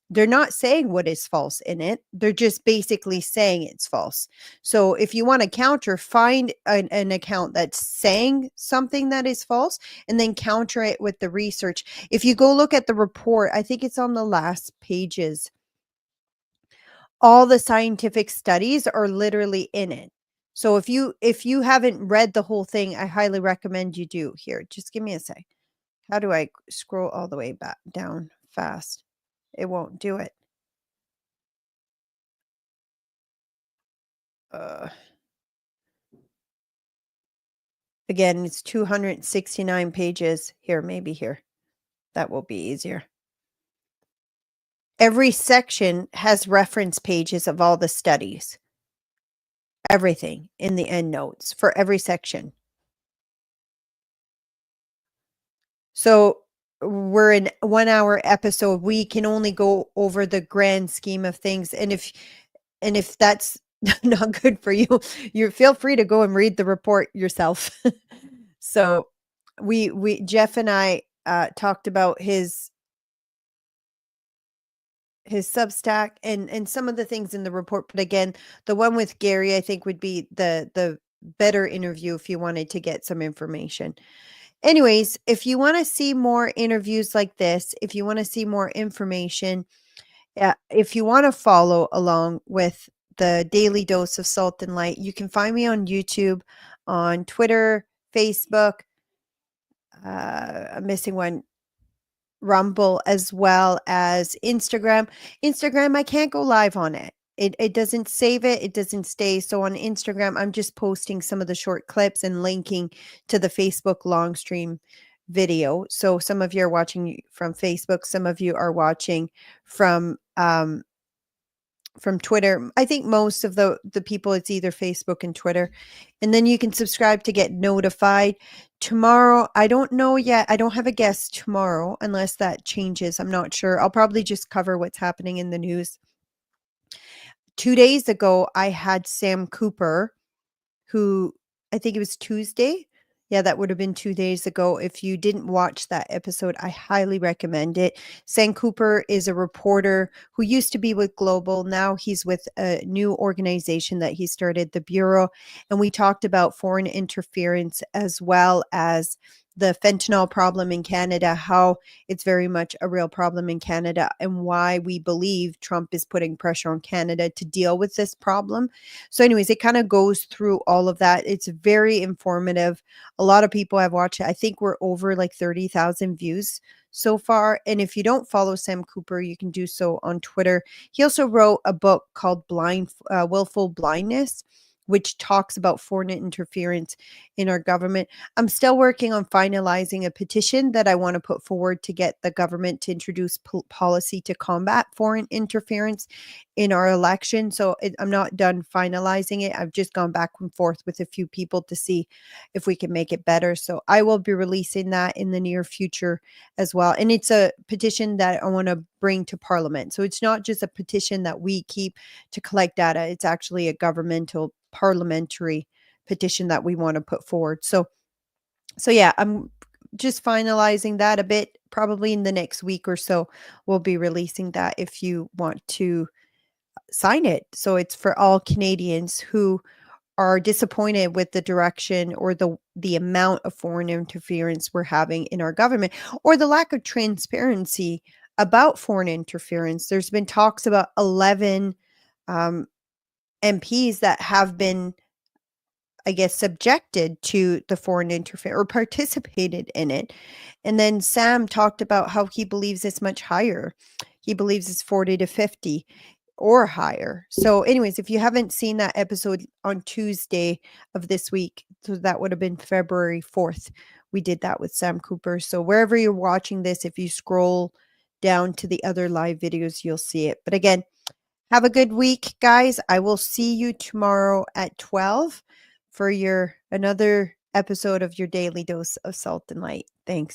they're not saying what is false in it. They're just basically saying it's false. So if you want to counter, find an account that's saying something that is false and then counter it with the research. If you go look at the report, I think it's on the last pages. All the scientific studies are literally in it. So if you haven't read the whole thing, I highly recommend you do. Here, just give me a sec. How do I scroll all the way back down fast? It won't do it. Again, it's 269 pages. Here, maybe here. That will be easier. Every section has reference pages of all the studies. Everything in the end notes for every section. So we're in 1 hour episode. We can only go over the grand scheme of things. And if that's not good for you, you feel free to go and read the report yourself. So we Jeff and I talked about his Substack and some of the things in the report. But again, the one with Gary, I think, would be the better interview if you wanted to get some information. Anyways, if you want to see more interviews like this, if you want to see more information, if you want to follow along with the Daily Dose of Salt and Light, you can find me on YouTube, on Twitter, Facebook. I'm missing one. Rumble, as well as Instagram. Instagram, I can't go live on it. It doesn't save it. It doesn't stay. So on Instagram, I'm just posting some of the short clips and linking to the Facebook long stream video. So some of you are watching from Facebook. Some of you are watching from Twitter. I think most of the people, it's either Facebook and Twitter. And then you can subscribe to get notified. Tomorrow, I don't know yet. I don't have a guest tomorrow unless that changes. I'm not sure. I'll probably just cover what's happening in the news. 2 days ago, I had Sam Cooper, who I think it was Tuesday. Yeah, that would have been 2 days ago. If you didn't watch that episode, I highly recommend it. Sam Cooper is a reporter who used to be with Global. Now he's with a new organization that he started, the Bureau. And we talked about foreign interference as well as the fentanyl problem in Canada, how it's very much a real problem in Canada, and why we believe Trump is putting pressure on Canada to deal with this problem. So, anyways, it kind of goes through all of that. It's very informative. A lot of people have watched it. I think we're over like 30,000 views so far. And if you don't follow Sam Cooper, you can do so on Twitter. He also wrote a book called Willful Blindness, which talks about foreign interference in our government. I'm still working on finalizing a petition that I want to put forward to get the government to introduce policy to combat foreign interference in our election. So I'm not done finalizing it. I've just gone back and forth with a few people to see if we can make it better. So I will be releasing that in the near future as well. And it's a petition that I want to bring to Parliament. So it's not just a petition that we keep to collect data. It's actually a governmental parliamentary petition that we want to put forward. So yeah, I'm just finalizing that a bit. Probably in the next week or so, we'll be releasing that if you want to sign it. So it's for all Canadians who are disappointed with the direction or the amount of foreign interference we're having in our government, or the lack of transparency about foreign interference. There's been talks about 11 MPs that have been, I guess, subjected to the foreign interference or participated in it. And then Sam talked about how he believes it's much higher. He believes it's 40 to 50 or higher. So, anyways, if you haven't seen that episode on Tuesday of this week, so that would have been February 4th, we did that with Sam Cooper. So, wherever you're watching this, if you scroll down to the other live videos, you'll see it. But again, have a good week, guys. I will see you tomorrow at 12 for your another episode of your daily dose of salt and light. Thanks.